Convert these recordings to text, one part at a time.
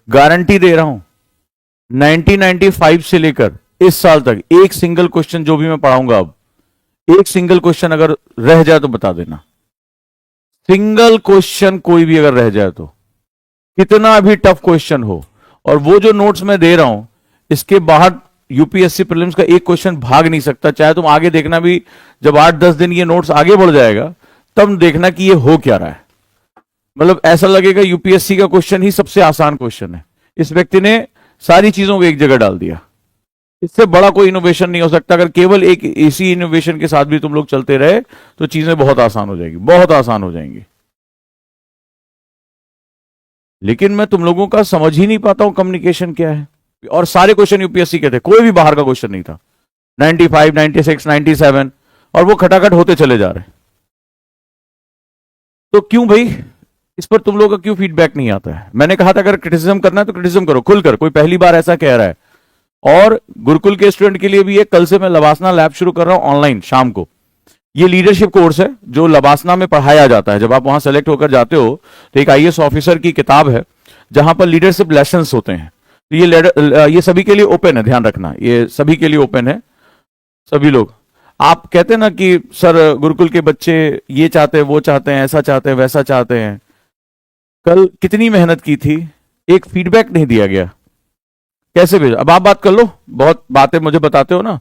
Guarantee दे रहा हूं 1995 से लेकर इस साल तक एक सिंगल क्वेश्चन जो भी मैं पढ़ाऊंगा, अब एक सिंगल क्वेश्चन अगर रह जाए तो बता देना। सिंगल क्वेश्चन कोई भी अगर रह जाए तो, कितना भी टफ क्वेश्चन हो, और वो जो नोट्स मैं दे रहा हूं इसके बाहर यूपीएससी प्रीलिम्स का एक क्वेश्चन भाग नहीं सकता। चाहे तुम आगे देखना भी, जब 8-10 दिन ये नोट्स आगे बढ़ जाएगा तब देखना कि ये हो क्या रहा है। मतलब ऐसा लगेगा यूपीएससी का क्वेश्चन ही सबसे आसान क्वेश्चन है। इस व्यक्ति ने सारी चीजों को एक जगह डाल दिया। इससे बड़ा कोई इनोवेशन नहीं हो सकता। अगर केवल एक इसी इनोवेशन के साथ भी तुम लोग चलते रहे तो चीजें बहुत आसान हो जाएंगी, बहुत आसान हो जाएंगी। लेकिन मैं तुम लोगों का समझ ही नहीं पाता हूं कम्युनिकेशन क्या है। और सारे क्वेश्चन यूपीएससी के थे, कोई भी बाहर का क्वेश्चन नहीं था। 95, 96, 97 और वो खटाखट होते चले जा रहे। तो क्यों भाई, इस पर तुम लोगों का क्यों फीडबैक नहीं आता है? मैंने कहा था अगर क्रिटिसिज्म करना है तो क्रिटिसिज्म करो खुलकर, कोई पहली बार ऐसा कह रहा है। और गुरुकुल के स्टूडेंट के लिए भी है, कल से मैं लवासना लैब शुरू कर रहा हूं ऑनलाइन शाम को। ये लीडरशिप कोर्स है जो लवासना में पढ़ाया जाता है। जब आप वहां सेलेक्ट होकर जाते हो तो एक आईएएस ऑफिसर की किताब है जहां पर लीडरशिप लेसन्स होते हैं। तो ये सभी के लिए ओपन है, ध्यान रखना, ये सभी के लिए ओपन है। सभी लोग, आप कहते हैं ना कि सर गुरुकुल के बच्चे ये चाहते हैं, वो चाहते हैं, ऐसा चाहते हैं, वैसा चाहते हैं। कल कितनी मेहनत की थी, एक फीडबैक नहीं दिया गया। कैसे भेजा? अब आप बात कर लो, बहुत बातें मुझे बताते हो ना।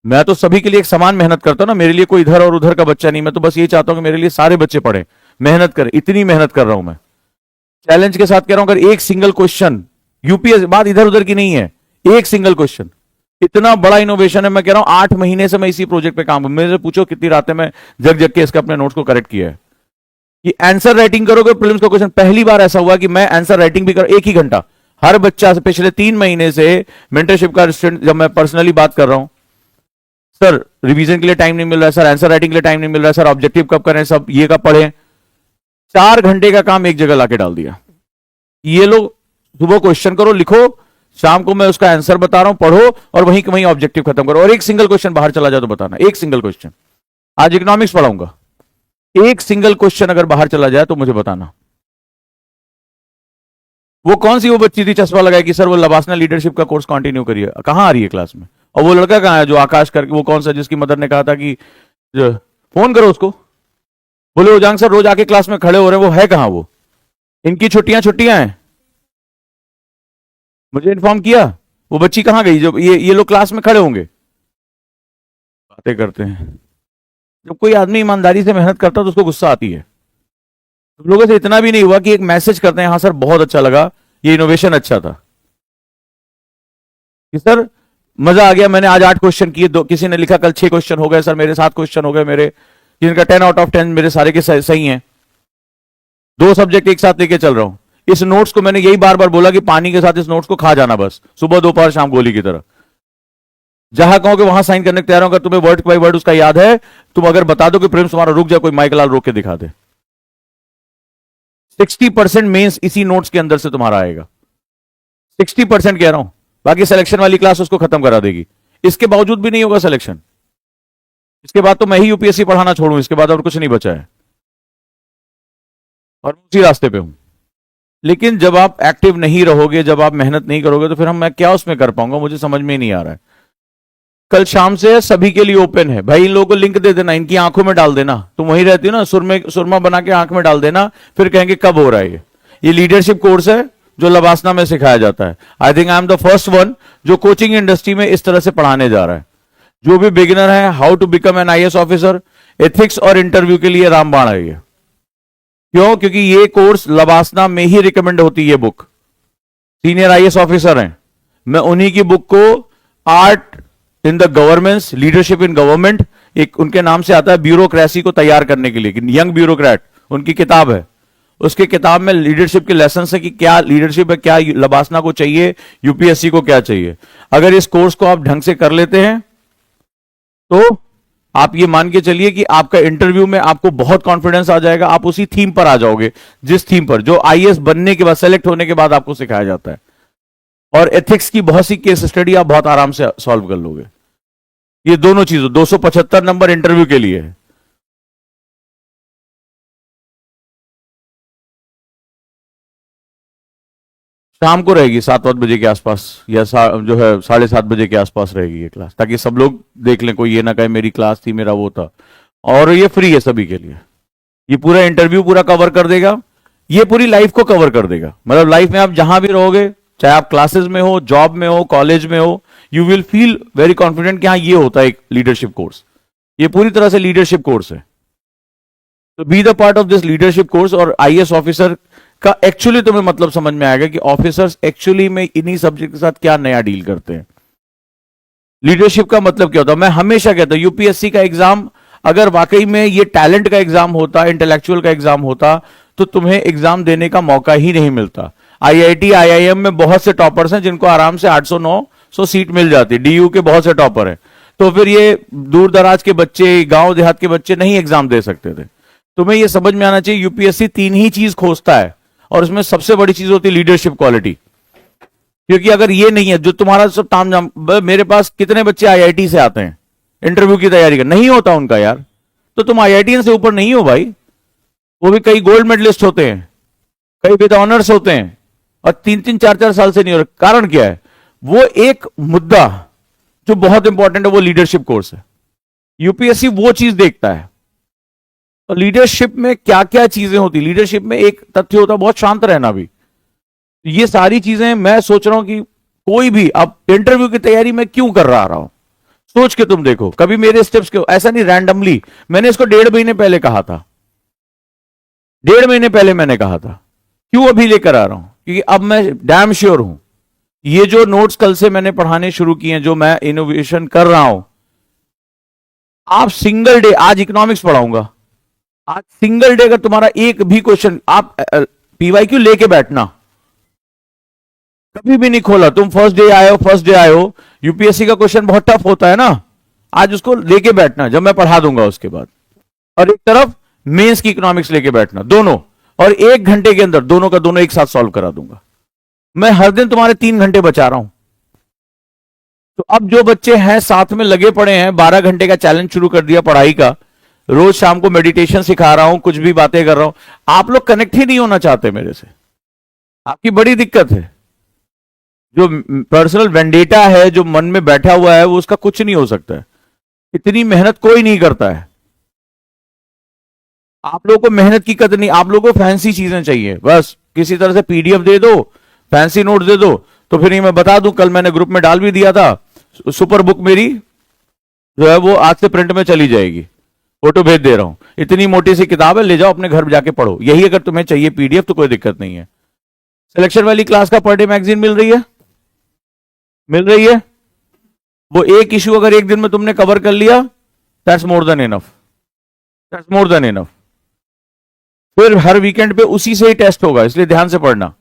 मैं तो सभी के लिए एक समान मेहनत करता हूं ना, मेरे लिए कोई इधर और उधर का बच्चा नहीं। मैं तो बस ये चाहता हूं कि मेरे लिए सारे बच्चे पढ़े, मेहनत करें। इतनी मेहनत कर रहा हूं मैं, चैलेंज के साथ कह रहा हूं। अगर एक सिंगल क्वेश्चन, यूपीएससी बात इधर उधर की नहीं है, एक सिंगल क्वेश्चन इतना बड़ा इनोवेशन है। मैं कह रहा हूं 8 महीने से मैं इसी प्रोजेक्ट पे काम, मेरे से पूछो कितनी रातें मैं जग जग के इसके अपने नोट्स को करेक्ट किया है। कि आंसर राइटिंग करोगे प्रीलिम्स का क्वेश्चन, पहली बार ऐसा हुआ कि मैं आंसर राइटिंग भी कर, एक ही घंटा हर बच्चा से। पिछले 3 महीने से मेंटरशिप का स्टूडेंट, जब मैं पर्सनली बात कर रहा हूं, सर रिवीजन के लिए टाइम नहीं मिल रहा है, सर आंसर राइटिंग के लिए टाइम नहीं मिल रहा है, सर ऑब्जेक्टिव कब करें, सब ये कब पढ़े। 4 घंटे का काम एक जगह लाके डाल दिया। ये लोग सुबह क्वेश्चन करो, लिखो, शाम को मैं उसका आंसर बता रहा हूं, पढ़ो और वहीं वहीं ऑब्जेक्टिव खत्म करो। और एक सिंगल क्वेश्चन बाहर चला जाए तो बताना, एक सिंगल क्वेश्चन। आज इकोनॉमिक्स पढ़ाऊंगा, एक सिंगल क्वेश्चन अगर बाहर चला जाए तो मुझे बताना। वो कौन सी वो बच्ची थी चश्मा लगाई कि सर वो लवासना लीडरशिप का कोर्स कंटिन्यू करिए, कहां आ रही है क्लास में? और वो लड़का कहां है जो आकाश करके, वो कौन सा जिसकी मदर ने कहा था कि फोन करो उसको, बोले उजांग सर रोज आके क्लास में खड़े हो रहे हैं, वो है कहां? वो इनकी छुट्टियां हैं, मुझे इन्फॉर्म किया। वो बच्ची कहां गई जो ये लोग क्लास में खड़े होंगे बातें करते हैं। जब कोई आदमी ईमानदारी से मेहनत करता है तो उसको गुस्सा आती है। तुम लोगों से इतना भी नहीं हुआ कि एक मैसेज करते हैं, हाँ सर बहुत अच्छा लगा, ये इनोवेशन अच्छा था, कि सर मजा आ गया, मैंने आज 8 क्वेश्चन किए, किसी ने लिखा कल 6 क्वेश्चन हो गए सर मेरे, 7 क्वेश्चन हो गए मेरे, जिनका 10 आउट ऑफ 10 मेरे सारे के सही हैं। 2 सब्जेक्ट एक साथ लेके चल रहा हूं। इस नोट्स को मैंने यही बार बार बोला कि पानी के साथ इस नोट्स को खा जाना, बस सुबह दोपहर शाम गोली की तरह। जहां कहोगे वहां साइन करने को तैयार हूं। अगर तुम्हें वर्ड बाय वर्ड उसका याद है, तुम अगर बता दो कि प्रेम तुम्हारा रुक जाए, कोई माइक लाल रोक के दिखा दे। 60% मेंस इसी नोट्स के अंदर से तुम्हारा आएगा, 60% कह रहा हूं। बाकी सिलेक्शन वाली क्लास उसको खत्म करा देगी। इसके बावजूद भी नहीं होगा सिलेक्शन, इसके बाद तो मैं ही यूपीएससी पढ़ाना छोड़ूं, इसके बाद और कुछ नहीं बचा है और उसी रास्ते पे हूं। लेकिन जब आप एक्टिव नहीं रहोगे, जब आप मेहनत नहीं करोगे, तो फिर मैं क्या उसमें कर पाऊंगा, मुझे समझ में नहीं आ रहा है। कल शाम से सभी के लिए ओपन है भाई, इन लोगों को लिंक दे देना, इनकी आंखों में डाल देना। तुम वहीं रहती हो ना, सुरमा बना के आंख में डाल देना, फिर कहेंगे कब हो रहा है ये लीडरशिप कोर्स है जो लवासना में सिखाया जाता है। I think I am the first one जो कोचिंग इंडस्ट्री में इस तरह से पढ़ाने जा रहा है। जो भी बिगिनर है, how to become an IAS officer, ethics और इंटरव्यू के लिए रामबाण है ये। क्यों? क्योंकि ये कोर्स लवासना में ही रिकमेंड होती है। ये बुक सीनियर आईएएस ऑफिसर हैं, मैं उन्हीं की बुक को art in the governance, leadership in government, एक उनके नाम से आता है, ब्यूरोक्रेसी को तैयार करने के लिए, यंग ब्यूरोक्रेट उनकी किताब है। उसके किताब में लीडरशिप के लेसन है कि क्या लीडरशिप है, क्या लवासना को चाहिए, यूपीएससी को क्या चाहिए। अगर इस कोर्स को आप ढंग से कर लेते हैं तो आप ये मान के चलिए कि आपका इंटरव्यू में आपको बहुत कॉन्फिडेंस आ जाएगा, आप उसी थीम पर आ जाओगे, जिस थीम पर जो आईएएस बनने के बाद, सेलेक्ट होने के बाद आपको सिखाया जाता है। और एथिक्स की बहुत सी केस स्टडी आप बहुत आराम से सॉल्व कर लोगे। ये दोनों चीजों 275 नंबर इंटरव्यू के लिए है। शाम को रहेगी 7-8 बजे के आसपास, या जो है 7:30 बजे के आसपास रहेगी ये क्लास, ताकि सब लोग देख लें, कोई ये ना कहे मेरी क्लास थी, मेरा वो था। और ये फ्री है सभी के लिए। ये पूरा इंटरव्यू पूरा कवर कर देगा, ये पूरी लाइफ को कवर कर देगा। मतलब लाइफ में आप जहां भी रहोगे, चाहे आप क्लासेस में हो, जॉब में हो, कॉलेज में हो, you will feel very confident कि हाँ ये होता है एक लीडरशिप कोर्स। ये पूरी तरह से लीडरशिप कोर्स है। तो be the part of this leadership course. और आईएएस ऑफिसर का एक्चुअली तुम्हें मतलब समझ में आएगा कि ऑफिसर्स एक्चुअली में इन्हीं सब्जेक्ट के साथ क्या नया डील करते हैं। लीडरशिप का मतलब क्या होता है? मैं हमेशा कहता हूं यूपीएससी का एग्जाम अगर वाकई में ये टैलेंट का एग्जाम होता, इंटेलेक्चुअल का एग्जाम होता, तो तुम्हें एग्जाम देने का मौका ही नहीं मिलता। आईआईटी आईआईएम में बहुत से टॉपर्स हैं जिनको आराम से 800-900 सीट मिल जाती, डीयू के बहुत से टॉपर हैं। तो फिर ये दूर दराज के बच्चे, गांव देहात के बच्चे नहीं एग्जाम दे सकते थे। तुम्हें ये समझ में आना चाहिए यूपीएससी 3 ही चीज खोजता है, और उसमें सबसे बड़ी चीज होती है लीडरशिप क्वालिटी। क्योंकि अगर ये नहीं है, जो तुम्हारा सब ताम झाम, मेरे पास कितने बच्चे आईआईटी से आते हैं इंटरव्यू की तैयारी कर, नहीं होता उनका यार। तो तुम आईआईटीएन से ऊपर नहीं हो भाई। वो भी कई गोल्ड मेडलिस्ट होते हैं, कई विद ऑनर्स होते हैं, और 3-3 4-4 साल से नहीं हो रहा। कारण क्या है? वो एक मुद्दा जो बहुत इंपॉर्टेंट है, वो लीडरशिप कोर्स है। यूपीएससी वो चीज देखता है। तो लीडरशिप में क्या क्या चीजें होती? लीडरशिप में एक तथ्य होता है बहुत शांत रहना भी। ये सारी चीजें मैं सोच रहा हूं कि कोई भी अब इंटरव्यू की तैयारी में क्यों कर रहा हूं, सोच के तुम देखो कभी मेरे स्टेप्स क्यों, ऐसा नहीं रैंडमली। मैंने इसको 1.5 महीने पहले कहा था, 1.5 महीने पहले मैंने कहा था। क्यों अभी लेकर आ रहा हूं? क्योंकि अब मैं डैम श्योर हूं ये जो नोट्स कल से मैंने पढ़ाने शुरू किए हैं, जो मैं इनोवेशन कर रहा हूं, आप सिंगल डे, आज इकोनॉमिक्स पढ़ाऊंगा, आज सिंगल डे अगर तुम्हारा एक भी क्वेश्चन, आप पीवाईक्यू लेके बैठना, कभी भी नहीं खोला, तुम फर्स्ट डे आए हो, यूपीएससी का क्वेश्चन बहुत टफ होता है ना, आज उसको लेके बैठना जब मैं पढ़ा दूंगा उसके बाद। और एक तरफ मेंस की इकोनॉमिक्स लेके बैठना, दोनों, और 1 घंटे के अंदर दोनों का दोनों एक साथ सॉल्व करा दूंगा। मैं हर दिन तुम्हारे 3 घंटे बचा रहा हूं। तो अब जो बच्चे हैं साथ में लगे पड़े हैं, 12 घंटे का चैलेंज शुरू कर दिया पढ़ाई का, रोज शाम को मेडिटेशन सिखा रहा हूं, कुछ भी बातें कर रहा हूं, आप लोग कनेक्ट ही नहीं होना चाहते मेरे से। आपकी बड़ी दिक्कत है। जो पर्सनल वेंडेटा है, जो मन में बैठा हुआ है, वो उसका कुछ नहीं हो सकता है। इतनी मेहनत कोई नहीं करता है। आप लोगों को मेहनत की कदर नहीं, आप लोगों को फैंसी चीजें चाहिए, बस किसी तरह से पीडीएफ दे दो, फैंसी नोट दे दो, तो फिर ये मैं बता दूं, कल मैंने ग्रुप में डाल भी दिया था, सुपर बुक मेरी जो है वो आज से प्रिंट में चली जाएगी, फोटो भेज दे रहा हूं। इतनी मोटी सी किताब है, ले जाओ अपने घर जाके पढ़ो। यही अगर तुम्हें चाहिए पीडीएफ तो कोई दिक्कत नहीं है। सिलेक्शन वाली क्लास का पर डे मैगजीन मिल रही है, मिल रही है। वो एक इशू अगर एक दिन में तुमने कवर कर लिया, that's more than enough, that's more than enough. फिर हर वीकेंड पे उसी से ही टेस्ट होगा, इसलिए ध्यान से पढ़ना।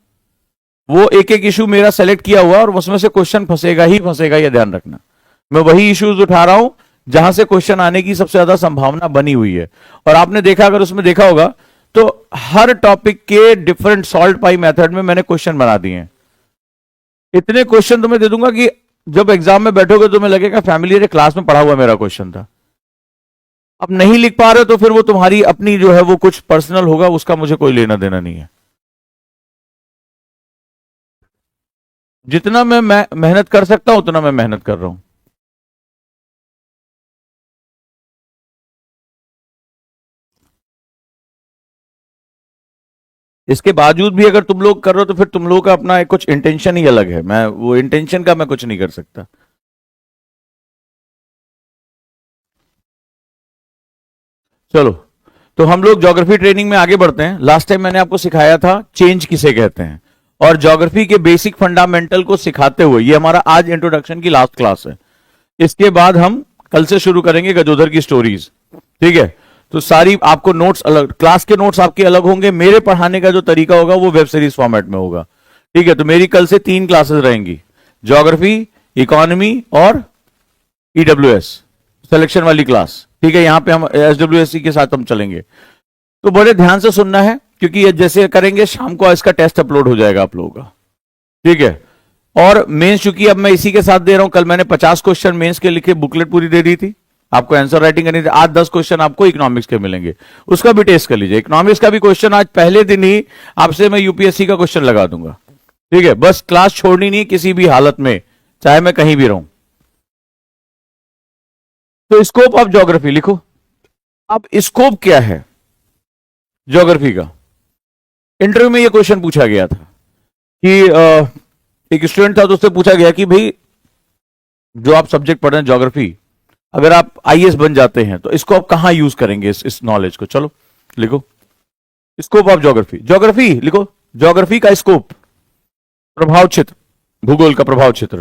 वो एक एक इशू मेरा सेलेक्ट किया हुआ और उसमें से क्वेश्चन फंसेगा ही फंसेगा, यह ध्यान रखना। मैं वही इश्यूज उठा रहा हूं जहां से क्वेश्चन आने की सबसे ज्यादा संभावना बनी हुई है। और आपने देखा, अगर उसमें देखा होगा तो हर टॉपिक के डिफरेंट सॉल्ट पाई मेथड में मैंने क्वेश्चन बना दिए हैं। इतने क्वेश्चन तुम्हें दे दूंगा कि जब एग्जाम में बैठोगे तुम्हें लगेगा फैमिली क्लास में पढ़ा हुआ मेरा क्वेश्चन था। अब नहीं लिख पा रहे तो फिर वो तुम्हारी अपनी जो है वो कुछ पर्सनल होगा, उसका मुझे कोई लेना देना नहीं है। जितना मैं मेहनत कर सकता हूं उतना मैं मेहनत कर रहा हूं। इसके बावजूद भी अगर तुम लोग कर रहे हो तो फिर तुम लोग का अपना एक कुछ इंटेंशन ही अलग है। मैं वो इंटेंशन का मैं कुछ नहीं कर सकता। चलो, तो हम लोग ज्योग्राफी ट्रेनिंग में आगे बढ़ते हैं। लास्ट टाइम मैंने आपको सिखाया था चेंज किसे कहते हैं, और ज्योग्राफी के बेसिक फंडामेंटल को सिखाते हुए ये हमारा आज इंट्रोडक्शन की लास्ट क्लास है। इसके बाद हम कल से शुरू करेंगे गजोदर की स्टोरीज, ठीक है। तो सारी आपको नोट्स अलग, क्लास के नोट्स आपके अलग होंगे, मेरे पढ़ाने का जो तरीका होगा वो वेब सीरीज फॉर्मेट में होगा, ठीक है। तो मेरी कल से 3 क्लासेस रहेंगी, ज्योग्राफी, इकोनॉमी और ईडब्ल्यूएस सिलेक्शन वाली क्लास, ठीक है। यहां पे हम एसडब्ल्यूएससी के साथ हम चलेंगे। तो बड़े ध्यान से सुनना है, क्योंकि ये जैसे करेंगे शाम को इसका टेस्ट अपलोड हो जाएगा आप लोगों का, ठीक है। और मेंस चूंकि अब मैं इसी के साथ दे रहा हूं, कल मैंने 50 क्वेश्चन मेंस के लिखे बुकलेट पूरी दे दी थी, आपको आंसर राइटिंग करनी थी। आज 10 क्वेश्चन आपको इकोनॉमिक्स के मिलेंगे, उसका भी टेस्ट कर लीजिए। इकोनॉमिक्स का भी क्वेश्चन आज पहले दिन ही आपसे मैं यूपीएससी का क्वेश्चन लगा दूंगा, ठीक है, बस क्लास छोड़नी नहीं किसी भी हालत में, चाहे मैं कहीं भी रहूं। तो स्कोप ऑफ ज्योग्राफी लिखो। अब स्कोप क्या है ज्योग्राफी का? इंटरव्यू में यह क्वेश्चन पूछा गया था कि एक स्टूडेंट था, तो उससे पूछा गया कि भाई जो आप सब्जेक्ट पढ़ रहे हैं ज्योग्राफी, अगर आप आईएएस बन जाते हैं तो इसको आप कहां यूज करेंगे, इस नॉलेज को? चलो लिखो, स्कोप ऑफ ज्योग्राफी। ज्योग्राफी लिखो, ज्योग्राफी का स्कोप, प्रभाव क्षेत्र, भूगोल का प्रभाव क्षेत्र।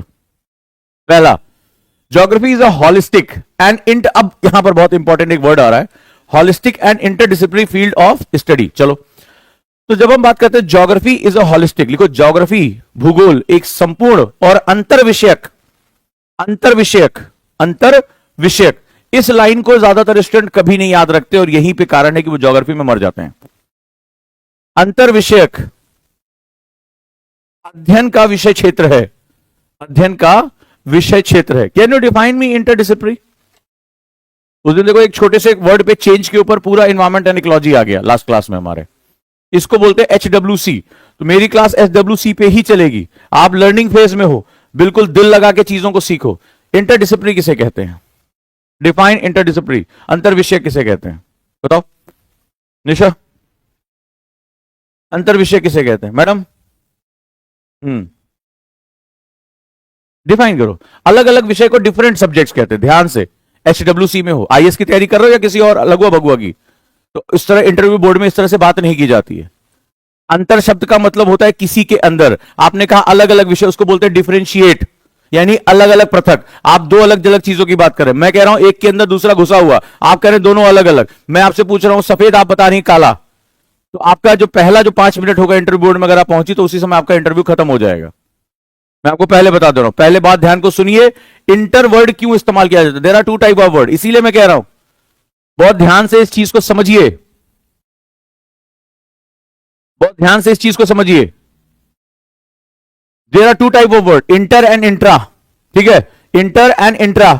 पहला, geography is a holistic and int, अब यहां पर बहुत इंपॉर्टेंट एक वर्ड आ रहा है, holistic and interdisciplinary field of study. चलो, तो जब हम बात करते हैं ज्योग्राफी इज अ हॉलिस्टिक, लिखो ज्योग्राफी, भूगोल एक संपूर्ण और अंतर विषयक, अंतर विषयक, इस लाइन को ज्यादातर स्टूडेंट कभी नहीं याद रखते और यहीं पे कारण है कि वो ज्योग्राफी में मर जाते हैं। अंतर विषयक अध्ययन का विषय क्षेत्र है, अध्ययन का विषय क्षेत्र है। Can you define me interdisciplinary? उस दिन देखो एक छोटे से वर्ड पे चेंज के ऊपर पूरा एनवायरमेंट एंड इकोलॉजी आ गया लास्ट क्लास में हमारे, इसको बोलते हैं HWC। तो मेरी क्लास HWC पे ही चलेगी, आप लर्निंग फेज में हो, बिल्कुल दिल लगा के चीजों को सीखो। इंटरडिसिप्लिनरी किसे कहते हैं? डिफाइन इंटरडिसिप्लिनरी, अंतर विषय किसे कहते हैं? बताओ निशा, अंतर विषय किसे कहते हैं? मैडम डिफाइन करो। अलग अलग विषय को डिफरेंट सब्जेक्ट्स कहते हैं, ध्यान से। HWC में हो, आईएएस की तैयारी कर रहे हो या किसी और लगुआ बगुआ की, तो इस तरह इंटरव्यू बोर्ड में इस तरह से बात नहीं की जाती है। अंतर शब्द का मतलब होता है किसी के अंदर, आपने कहा अलग अलग विषय, उसको बोलते हैं डिफरेंशिएट, यानी अलग अलग, पृथक। आप दो अलग अलग चीजों की बात करें, मैं कह रहा हूं एक के अंदर दूसरा घुसा हुआ, आप कह रहे हैं दोनों अलग अलग। मैं आपसे पूछ रहा हूं सफेद, आप बता रही काला, तो आपका जो पहला जो 5 मिनट होगा इंटरव्यू बोर्ड में अगर आप पहुंची तो उसी समय आपका इंटरव्यू खत्म हो जाएगा। मैं आपको पहले बता दे रहा हूं, पहले बात ध्यान को सुनिए, इंटर वर्ड क्यों इस्तेमाल किया जाता है? There are 2 type of word, इसीलिए मैं कह रहा हूं बहुत ध्यान से इस चीज को समझिए, बहुत ध्यान से इस चीज को समझिए। There are 2 type of word, inter and intra. ठीक है, इंटर एंड इंट्रा,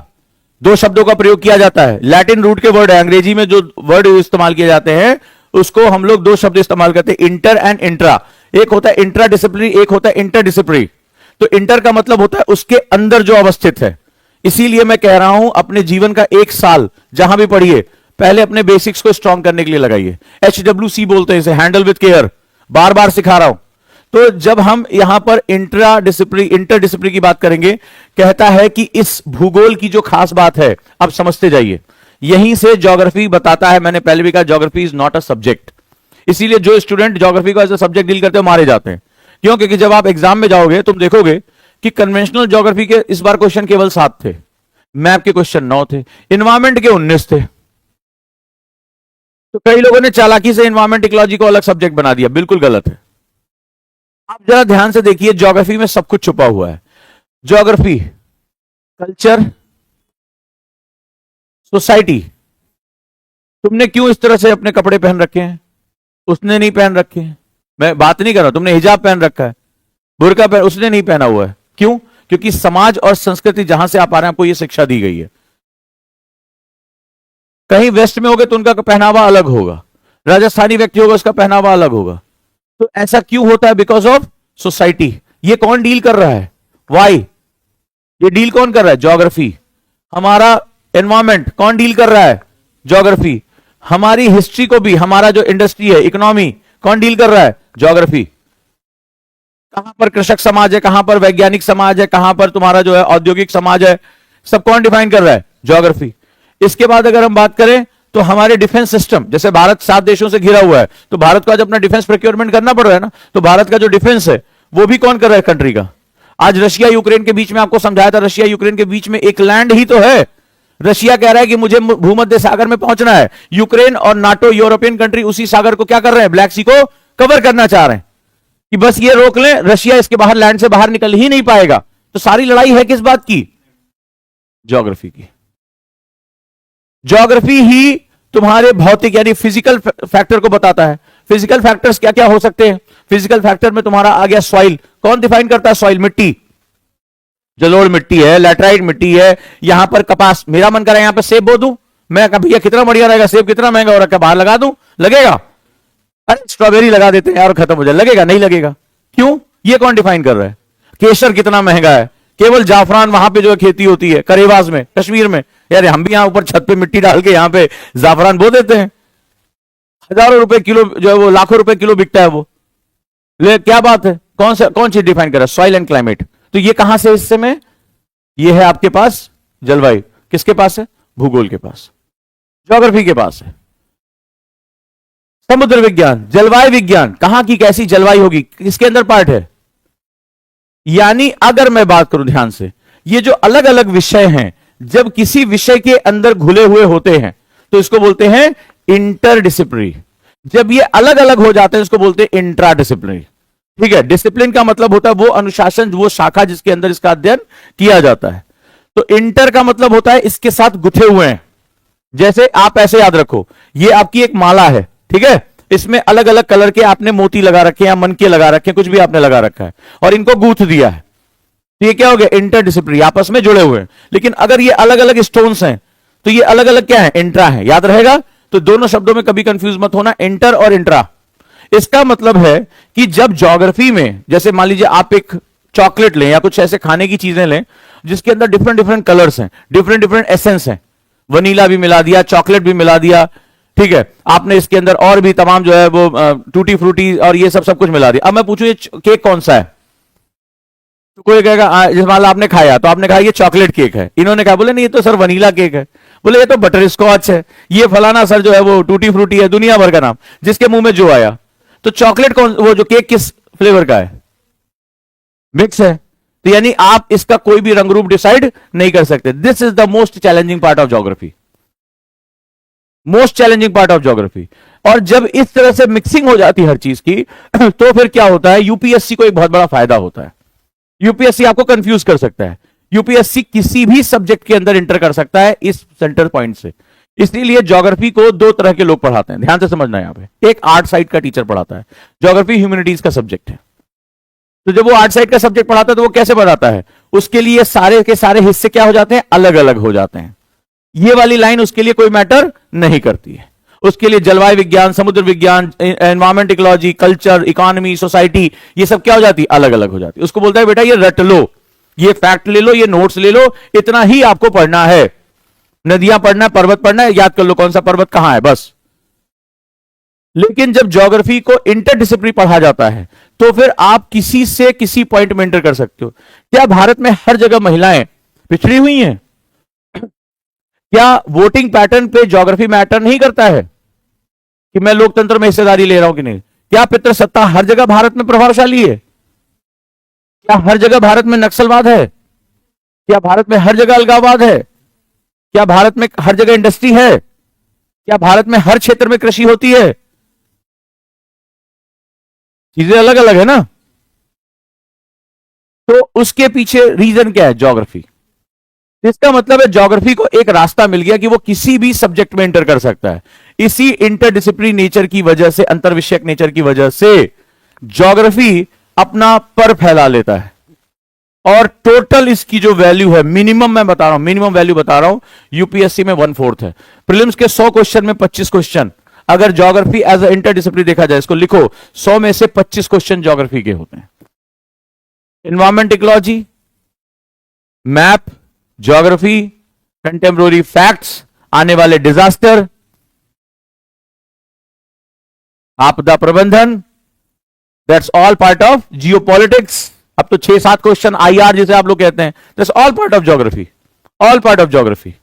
2 शब्दों का प्रयोग किया जाता है। लैटिन रूट के वर्ड है, अंग्रेजी में जो वर्ड इस्तेमाल किए जाते हैं उसको हम लोग 2 शब्द इस्तेमाल करते हैं, इंटर एंड इंट्रा। एक होता है इंट्रा डिसिप्लिनरी, एक होता है इंटरडिसिप्लिनरी। तो इंटर का मतलब होता है उसके अंदर जो अवस्थित है। इसीलिए मैं कह रहा हूं अपने जीवन का 1 साल जहां भी पढ़िए, पहले अपने बेसिक्स को स्ट्रॉन्ग करने के लिए लगाइए। HWC बोलते हैं इसे, हैंडल विद केयर, बार बार सिखा रहा हूं। तो जब हम यहां पर इंटरडिसिप्लिनरी की बात करेंगे, कहता है कि इस भूगोल की जो खास बात है, अब समझते जाइए, यहीं से ज्योग्राफी बताता है। मैंने पहले भी कहा geography is not a subject, इसीलिए जो स्टूडेंट ज्योग्राफी को एज अ सब्जेक्ट डील करते हैं मारे जाते हैं। क्यों? क्योंकि जब आप एग्जाम में जाओगे तुम देखोगे कि कन्वेंशनल ज्योग्राफी के इस बार क्वेश्चन केवल 7 थे, मैप के क्वेश्चन 9 थे, इन्वायरमेंट के 19 थे। तो कई लोगों ने चालाकी से इन्वायरमेंट इकोलॉजी को अलग सब्जेक्ट बना दिया, बिल्कुल गलत है। आप जरा ध्यान से देखिए, ज्योग्राफी में सब कुछ छुपा हुआ है। Geography, culture, society. तुमने क्यों इस तरह से अपने कपड़े पहन रखे हैं? उसने नहीं पहन रखे हैं। मैं बात नहीं कर रहा हूं, तुमने हिजाब पहन रखा है, बुर्का पहन, उसने नहीं पहना हुआ है। क्यों? क्योंकि समाज और संस्कृति जहां से आप आ रहे हैं आपको यह शिक्षा दी गई है। कहीं वेस्ट में होगे तो उनका पहनावा अलग होगा, राजस्थानी व्यक्ति होगा उसका पहनावा अलग होगा। तो ऐसा क्यों होता है? Because of society. ये कौन डील कर रहा है? वाई। ये डील कौन कर रहा है? ज्योग्राफी। हमारा एनवायरमेंट कौन डील कर रहा है? ज्योग्राफी। हमारी हिस्ट्री को भी, हमारा जो इंडस्ट्री है, इकोनॉमी, कौन डील कर रहा है? ज्योग्राफी। कहां पर कृषक समाज है, कहां पर वैज्ञानिक समाज है, कहां पर तुम्हारा जो है औद्योगिक समाज है, सब कौन डिफाइन कर रहा है? ज्योग्राफी। इसके बाद अगर हम बात करें तो हमारे डिफेंस सिस्टम, जैसे भारत 7 देशों से घिरा हुआ है, तो भारत को आज अपना डिफेंस प्रोक्योरमेंट करना पड़ रहा है ना, तो भारत का जो डिफेंस है वो भी कौन कर रहा है? कंट्री का। आज रशिया यूक्रेन के बीच में आपको समझाया था, रशिया यूक्रेन के बीच में एक लैंड ही तो है। रशिया कह रहा है कि मुझे भूमध्य सागर में पहुंचना है, यूक्रेन और नाटो यूरोपियन कंट्री उसी सागर को क्या कर रहे हैं? ब्लैक सी को कवर करना चाह रहे हैं कि बस ये रोक लें, रशिया इसके बाहर लैंड से बाहर निकल ही नहीं पाएगा। तो सारी लड़ाई है किस बात की? ज्योग्राफी की। ज्योग्राफी ही तुम्हारे भौतिक यानी फिजिकल फैक्टर को बताता है। फिजिकल फैक्टर्स क्या क्या हो सकते हैं? फिजिकल फैक्टर में तुम्हारा आ गया सॉइल। कौन डिफाइन करता है सॉइल? मिट्टी। जलोढ़ मिट्टी है, लैटराइट मिट्टी है, यहां पर कपास, मेरा मन कर रहा है यहां पर सेब बो दूं, मैं कहा भैया कितना बढ़िया रहेगा, सेब कितना महंगा हो रखा है, बाहर लगा दूं, लगेगा? अरे स्ट्रॉबेरी लगा देते हैं यार, खत्म हो जाए, लगेगा? नहीं लगेगा। क्यों? ये कौन डिफाइन कर रहा है? केसर कितना महंगा है, केवल जाफरान वहां पे जो है खेती होती है करेवास में, कश्मीर में। यार हम भी यहां ऊपर छत पे मिट्टी डाल के यहां पे जाफरान बो देते हैं, हजारों रुपए किलो जो है वो, लाखों रुपए किलो बिकता है वो। ले क्या बात है, कौन चीज डिफाइन कर रहा है? Soil and climate. तो ये कहां से हिस्से में? ये है आपके पास जलवायु। किसके पास है? भूगोल के पास, ज्योग्राफी के पास है। समुद्र विज्ञान, जलवायु विज्ञान, कहां की कैसी जलवायु होगी, किसके अंदर पार्ट है? यानी अगर मैं बात करूं ध्यान से, ये जो अलग अलग विषय हैं, जब किसी विषय के अंदर घुले हुए होते हैं तो इसको बोलते हैं इंटरडिसिप्लिनरी। जब ये अलग अलग हो जाते हैं इसको बोलते हैं इंट्राडिसिप्लिनरी। ठीक है, डिसिप्लिन का मतलब होता है वो अनुशासन, वो शाखा जिसके अंदर इसका अध्ययन किया जाता है। तो इंटर का मतलब होता है इसके साथ गुथे हुए हैं। जैसे आप ऐसे याद रखो, ये आपकी एक माला है, ठीक है, इसमें अलग अलग कलर के आपने मोती लगा रखे हैं या मनके लगा रखे हैं, कुछ भी आपने लगा रखा है और इनको गूंथ दिया है, तो ये क्या हो गया? इंटरडिसिप्लिनरी, आपस में जुड़े हुए हैं। लेकिन अगर ये अलग अलग स्टोन्स हैं तो ये अलग अलग क्या है? इंट्रा है। याद रहेगा? तो दोनों शब्दों में कभी कंफ्यूज मत होना, इंटर और इंट्रा। इसका मतलब है कि जब ज्योग्राफी में, जैसे मान लीजिए आप एक चॉकलेट लें या कुछ ऐसे खाने की चीजें लें जिसके अंदर डिफरेंट डिफरेंट कलर्स हैं, डिफरेंट डिफरेंट एसेंस हैं, वनीला भी मिला दिया, चॉकलेट भी मिला दिया, ठीक है, आपने इसके अंदर और भी तमाम जो है वो टूटी फ्रूटी और ये सब कुछ मिला दिया। अब मैं पूछूं ये केक कौन सा है? तो कोई कहेगा, जिस मान लो आपने खाया तो आपने कहा ये चॉकलेट केक है, इन्होंने कहा बोले नहीं ये तो सर वनीला केक है, बोले ये तो बटर स्कॉच है, ये फलाना सर जो है वो टूटी फ्रूटी है, दुनिया भर का नाम, जिसके मुंह में जो आया। तो चॉकलेट कौन, वो जो केक किस फ्लेवर का है? मिक्स है। तो यानी आप इसका कोई भी रंग रूप डिसाइड नहीं कर सकते। This is the most challenging part of geography, most challenging part of geography. और जब इस तरह से मिक्सिंग हो जाती है हर चीज की तो फिर क्या होता है? यूपीएससी को एक बहुत बड़ा फायदा होता है। यूपीएससी आपको कंफ्यूज कर सकता है, यूपीएससी किसी भी सब्जेक्ट के अंदर इंटर कर सकता है इस सेंटर पॉइंट से। इसीलिए ज्योग्राफी को दो तरह के लोग पढ़ाते हैं, ध्यान से समझना। यहां पे एक आर्ट साइड का टीचर पढ़ाता है, ज्योग्राफी ह्यूमैनिटीज का सब्जेक्ट है। तो जब वो आर्ट साइड का सब्जेक्ट पढ़ाता है तो वो कैसे पढ़ाता है? उसके लिए सारे के सारे हिस्से क्या हो जाते हैं? अलग अलग हो जाते हैं। ये वाली लाइन उसके लिए कोई मैटर नहीं करती है। उसके लिए जलवायु विज्ञान, समुद्र विज्ञान, environment ecology, culture, economy, society, ये सब क्या हो जाती है? अलग अलग हो जाती है। उसको बोलता है बेटा ये रट लो, ये फैक्ट ले लो, ये नोट्स ले लो, इतना ही आपको पढ़ना है। नदियां पढ़ना है, पर्वत पढ़ना है, याद कर लो कौन सा पर्वत कहां है, बस। लेकिन जब ज्योग्राफी को इंटरडिसिप्लिनरी पढ़ा जाता है तो फिर आप किसी से किसी पॉइंट में इंटर कर सकते हो। क्या भारत में हर जगह महिलाएं पिछड़ी हुई हैं? क्या वोटिंग पैटर्न पे ज्योग्राफी मैटर नहीं करता है कि मैं लोकतंत्र में हिस्सेदारी ले रहा हूं कि नहीं? क्या पितृसत्ता हर जगह भारत में प्रभावशाली है? क्या हर जगह भारत में नक्सलवाद है? क्या भारत में हर जगह अलगाववाद है? क्या भारत में हर जगह इंडस्ट्री है? क्या भारत में हर क्षेत्र में कृषि होती है? चीजें अलग अलग है ना। तो उसके पीछे रीजन क्या है? ज्योग्राफी। इसका मतलब है ज्योग्राफी को एक रास्ता मिल गया कि वो किसी भी सब्जेक्ट में इंटर कर सकता है। इसी इंटरडिसिप्लिनरी नेचर की वजह से, अंतर विषयक नेचर की वजह से ज्योग्राफी अपना पर फैला लेता है। और टोटल इसकी जो वैल्यू है, मिनिमम मैं बता रहा हूं, मिनिमम वैल्यू बता रहा हूं, यूपीएससी में 1/4 है। प्रीलिम्स के 100 क्वेश्चन में 25 क्वेश्चन अगर ज्योग्राफी एज अ इंटरडिसिप्लिनरी देखा जाए, इसको लिखो, 100 में से 25 क्वेश्चन ज्योग्राफी के होते हैं। Environment ecology, map, geography, contemporary facts, आने वाले डिजास्टर, आपदा प्रबंधन, that's all part of geopolitics. अब तो 6-7 क्वेश्चन आईआर जिसे आप लोग कहते हैं, that's all part of geography, all part of geography.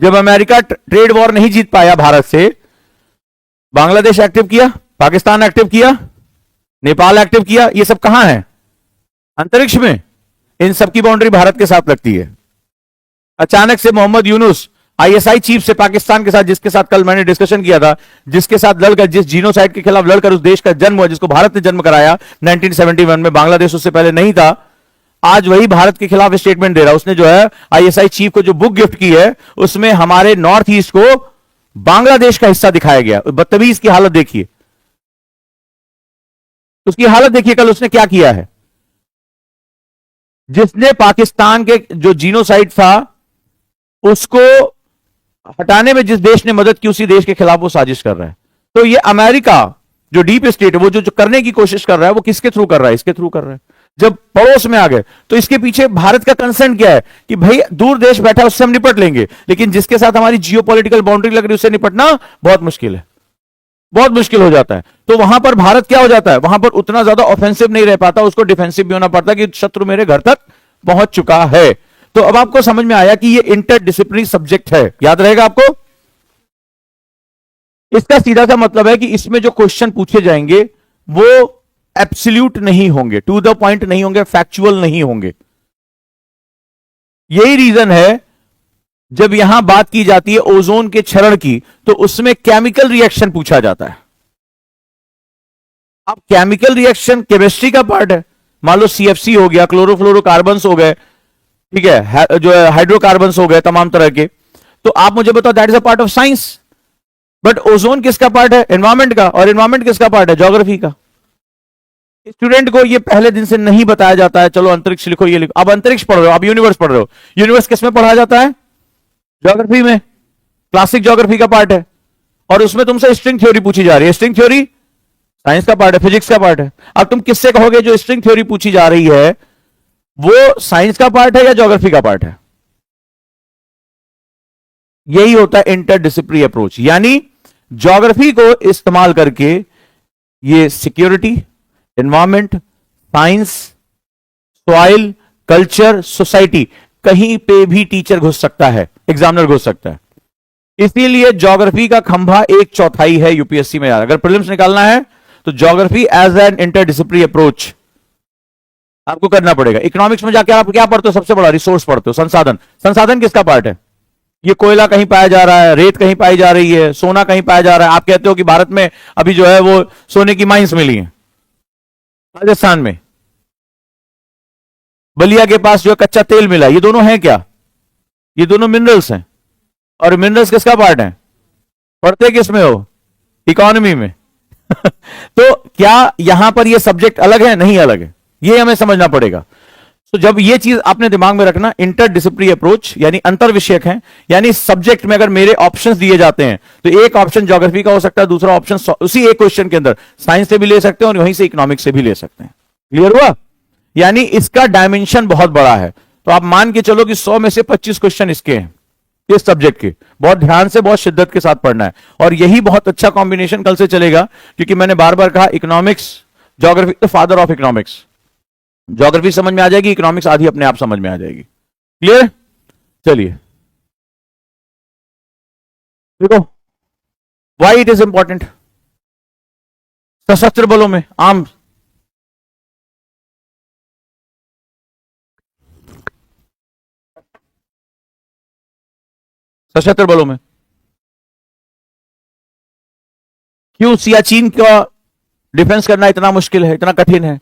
जब अमेरिका ट्रेड वॉर नहीं जीत पाया भारत से, बांग्लादेश एक्टिव किया, पाकिस्तान एक्टिव किया, नेपाल एक्टिव किया, ये सब कहां है? अंतरिक्ष में। इन सब की बाउंड्री भारत के साथ लगती है। अचानक से मोहम्मद यूनुस आईएसआई चीफ से, पाकिस्तान के साथ, जिसके साथ कल मैंने डिस्कशन किया था, जिसके साथ लड़कर, जिस जीनोसाइड के खिलाफ लड़कर उस देश का जन्म हुआ, जिसको भारत ने जन्म कराया 1971 में, बांग्लादेश उससे पहले नहीं था, आज वही भारत के खिलाफ स्टेटमेंट दे रहा। उसने जो है आईएसआई चीफ को जो बुक गिफ्ट की है उसमें हमारे नॉर्थ ईस्ट को बांग्लादेश का हिस्सा दिखाया गया। बदतमीज की हालत देखिए, उसकी हालत देखिए, कल उसने क्या किया है। जिसने पाकिस्तान के जो जीनोसाइड था उसको हटाने में जिस देश ने मदद की, उसी देश के खिलाफ वो साजिश कर रहा है। तो ये अमेरिका जो डीप स्टेट है, वो जो करने की कोशिश कर रहा है, वो किसके थ्रू कर रहा है? इसके थ्रू कर रहा है। जब पड़ोस में आ गए तो इसके पीछे भारत का कंसर्न क्या है कि भाई दूर देश बैठा है, उससे हम निपट लेंगे, लेकिन जिसके साथ हमारी जियोपॉलिटिकल बाउंड्री लग रही है उससे निपटना बहुत मुश्किल है, बहुत मुश्किल हो जाता है। तो वहां पर भारत क्या हो जाता है, वहां पर उतना ज्यादा ऑफेंसिव नहीं रह पाता, उसको डिफेंसिव भी होना पड़ता कि शत्रु मेरे घर तक पहुंच चुका है। तो अब आपको समझ में आया कि ये इंटरडिसिप्लिनरी सब्जेक्ट है, याद रहेगा आपको। इसका सीधा सा मतलब है कि इसमें जो क्वेश्चन पूछे जाएंगे वो एब्सोल्यूट नहीं होंगे, टू द पॉइंट नहीं होंगे, फैक्चुअल नहीं होंगे। यही रीजन है जब यहां बात की जाती है ओजोन के क्षरण की, तो उसमें केमिकल रिएक्शन पूछा जाता है। अब केमिकल रिएक्शन केमिस्ट्री का पार्ट है, मान लो सीएफसी हो गया, क्लोरोफ्लोरोकार्बन्स हो गए, ठीक है, जो है हाइड्रोकार्बन्स हो गए तमाम तरह के, तो आप मुझे बताओ that is a part of science. But ozone किसका पार्ट है? एनवायरमेंट का। और एनवायरमेंट किसका पार्ट है? ज्योग्राफी का। स्टूडेंट को ये पहले दिन से नहीं बताया जाता है, चलो अंतरिक्ष लिखो, ये लिखो। अब अंतरिक्ष पढ़ रहे हो, अब यूनिवर्स पढ़ रहे हो, यूनिवर्स किस में पढ़ा जाता है? ज्योग्राफी में, क्लासिक ज्योग्राफी का पार्ट है। और उसमें तुमसे स्ट्रिंग थ्योरी पूछी जा रही है, स्ट्रिंग थ्योरी साइंस का पार्ट है, फिजिक्स का पार्ट है। अब तुम किससे कहोगे जो स्ट्रिंग थ्योरी पूछी जा रही है वो साइंस का पार्ट है या ज्योग्राफी का पार्ट है? यही होता है इंटरडिसिप्लिनरी अप्रोच, यानी ज्योग्राफी को इस्तेमाल करके ये security, environment, science, soil, culture, society, कहीं पे भी टीचर घुस सकता है, एग्जामिनर घुस सकता है। इसीलिए ज्योग्राफी का खंभा 1/4 है यूपीएससी में। अगर प्रीलिम्स निकालना है तो geography as an interdisciplinary approach आपको करना पड़ेगा। इकोनॉमिक्स में जाकर आप क्या पढ़ते हो? सबसे बड़ा रिसोर्स पढ़ते हो, संसाधन। संसाधन किसका पार्ट है? ये कोयला कहीं पाया जा रहा है, रेत कहीं पाई जा रही है, सोना कहीं पाया जा रहा है। आप कहते हो कि भारत में अभी जो है वो सोने की माइंस मिली हैं राजस्थान में, बलिया के पास जो है कच्चा तेल मिला, ये दोनों हैं क्या? ये दोनों मिनरल्स हैं। और मिनरल्स किसका पार्ट है? पढ़ते किस में हो? इकोनॉमी में। तो क्या यहां पर ये सब्जेक्ट अलग है? नहीं अलग है, ये हमें समझना पड़ेगा। तो जब ये चीज आपने दिमाग में रखना, इंटरडिसिप्लिनरी अप्रोच यानी अंतर विषयक है, यानी सब्जेक्ट में अगर मेरे ऑप्शंस दिए जाते हैं तो एक ऑप्शन ज्योग्राफी का हो सकता है, दूसरा ऑप्शन उसी एक क्वेश्चन के अंदर साइंस से भी ले सकते हैं और वहीं से इकोनॉमिक्स से भी ले सकते हैं। क्लियर हुआ? यानी इसका डायमेंशन बहुत बड़ा है। तो आप मान के चलो कि 100 में से 25 क्वेश्चन इसके हैं, इस सब्जेक्ट के। बहुत ध्यान से, बहुत शिद्दत के साथ पढ़ना है, और यही बहुत अच्छा कॉम्बिनेशन कल से चलेगा, क्योंकि मैंने बार बार कहा economics, geography the father of economics. Geography समझ में आ जाएगी, इकोनॉमिक्स आधी अपने आप समझ में आ जाएगी। क्लियर? चलिए देखो, व्हाई इट इज इंपॉर्टेंट। सशस्त्र बलों में आर्म, सशस्त्र बलों में क्यों सियाचिन का डिफेंस करना इतना मुश्किल है, इतना कठिन है?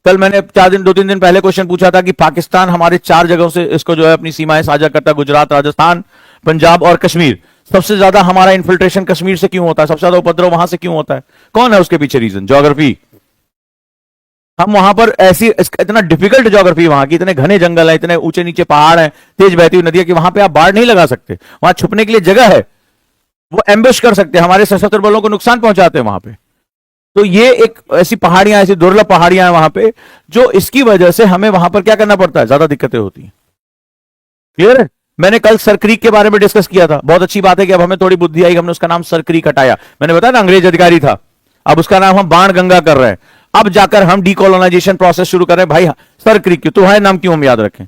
कल मैंने 2-3 दिन पहले क्वेश्चन पूछा था कि पाकिस्तान हमारे 4 जगहों से इसको जो है अपनी सीमाएं साझा करता है, गुजरात, राजस्थान, पंजाब और कश्मीर। सबसे ज्यादा हमारा इन्फिल्ट्रेशन कश्मीर से क्यों होता है? सबसे ज्यादा उपद्रव वहां से क्यों होता है? कौन है उसके पीछे रीजन? ज्योग्राफी। हम वहां पर ऐसी इतना डिफिकल्ट ज्योग्राफी वहां की, इतने घने जंगल है, इतने ऊंचे नीचे पहाड़ है, तेज बहती हुई नदियां, कि वहां पे आप बाढ़ नहीं लगा सकते। वहां छुपने के लिए जगह है, वो एम्बुश कर सकते हैं, हमारे सशस्त्र बलों को नुकसान पहुंचाते हैं वहां पे। तो ये एक ऐसी पहाड़ियां, ऐसी दुर्लभ पहाड़ियां हैं वहां पे, जो इसकी वजह से हमें वहां पर क्या करना पड़ता है, ज्यादा दिक्कतें होती हैं। क्लियर है? मैंने कल सर क्रीक के बारे में डिस्कस किया था। बहुत अच्छी बात है कि अब हमें थोड़ी बुद्धि आई, हमने उसका नाम सर क्रीक हटाया। मैंने बताया ना, अंग्रेज अधिकारी था, अब उसका नाम हम बाण गंगा कर रहे हैं। अब जाकर हम डीकोलोनाइजेशन प्रोसेस शुरू कर रहे हैं। भाई सर क्रीक क्यों, तुम्हारे नाम क्यों हम याद रखें?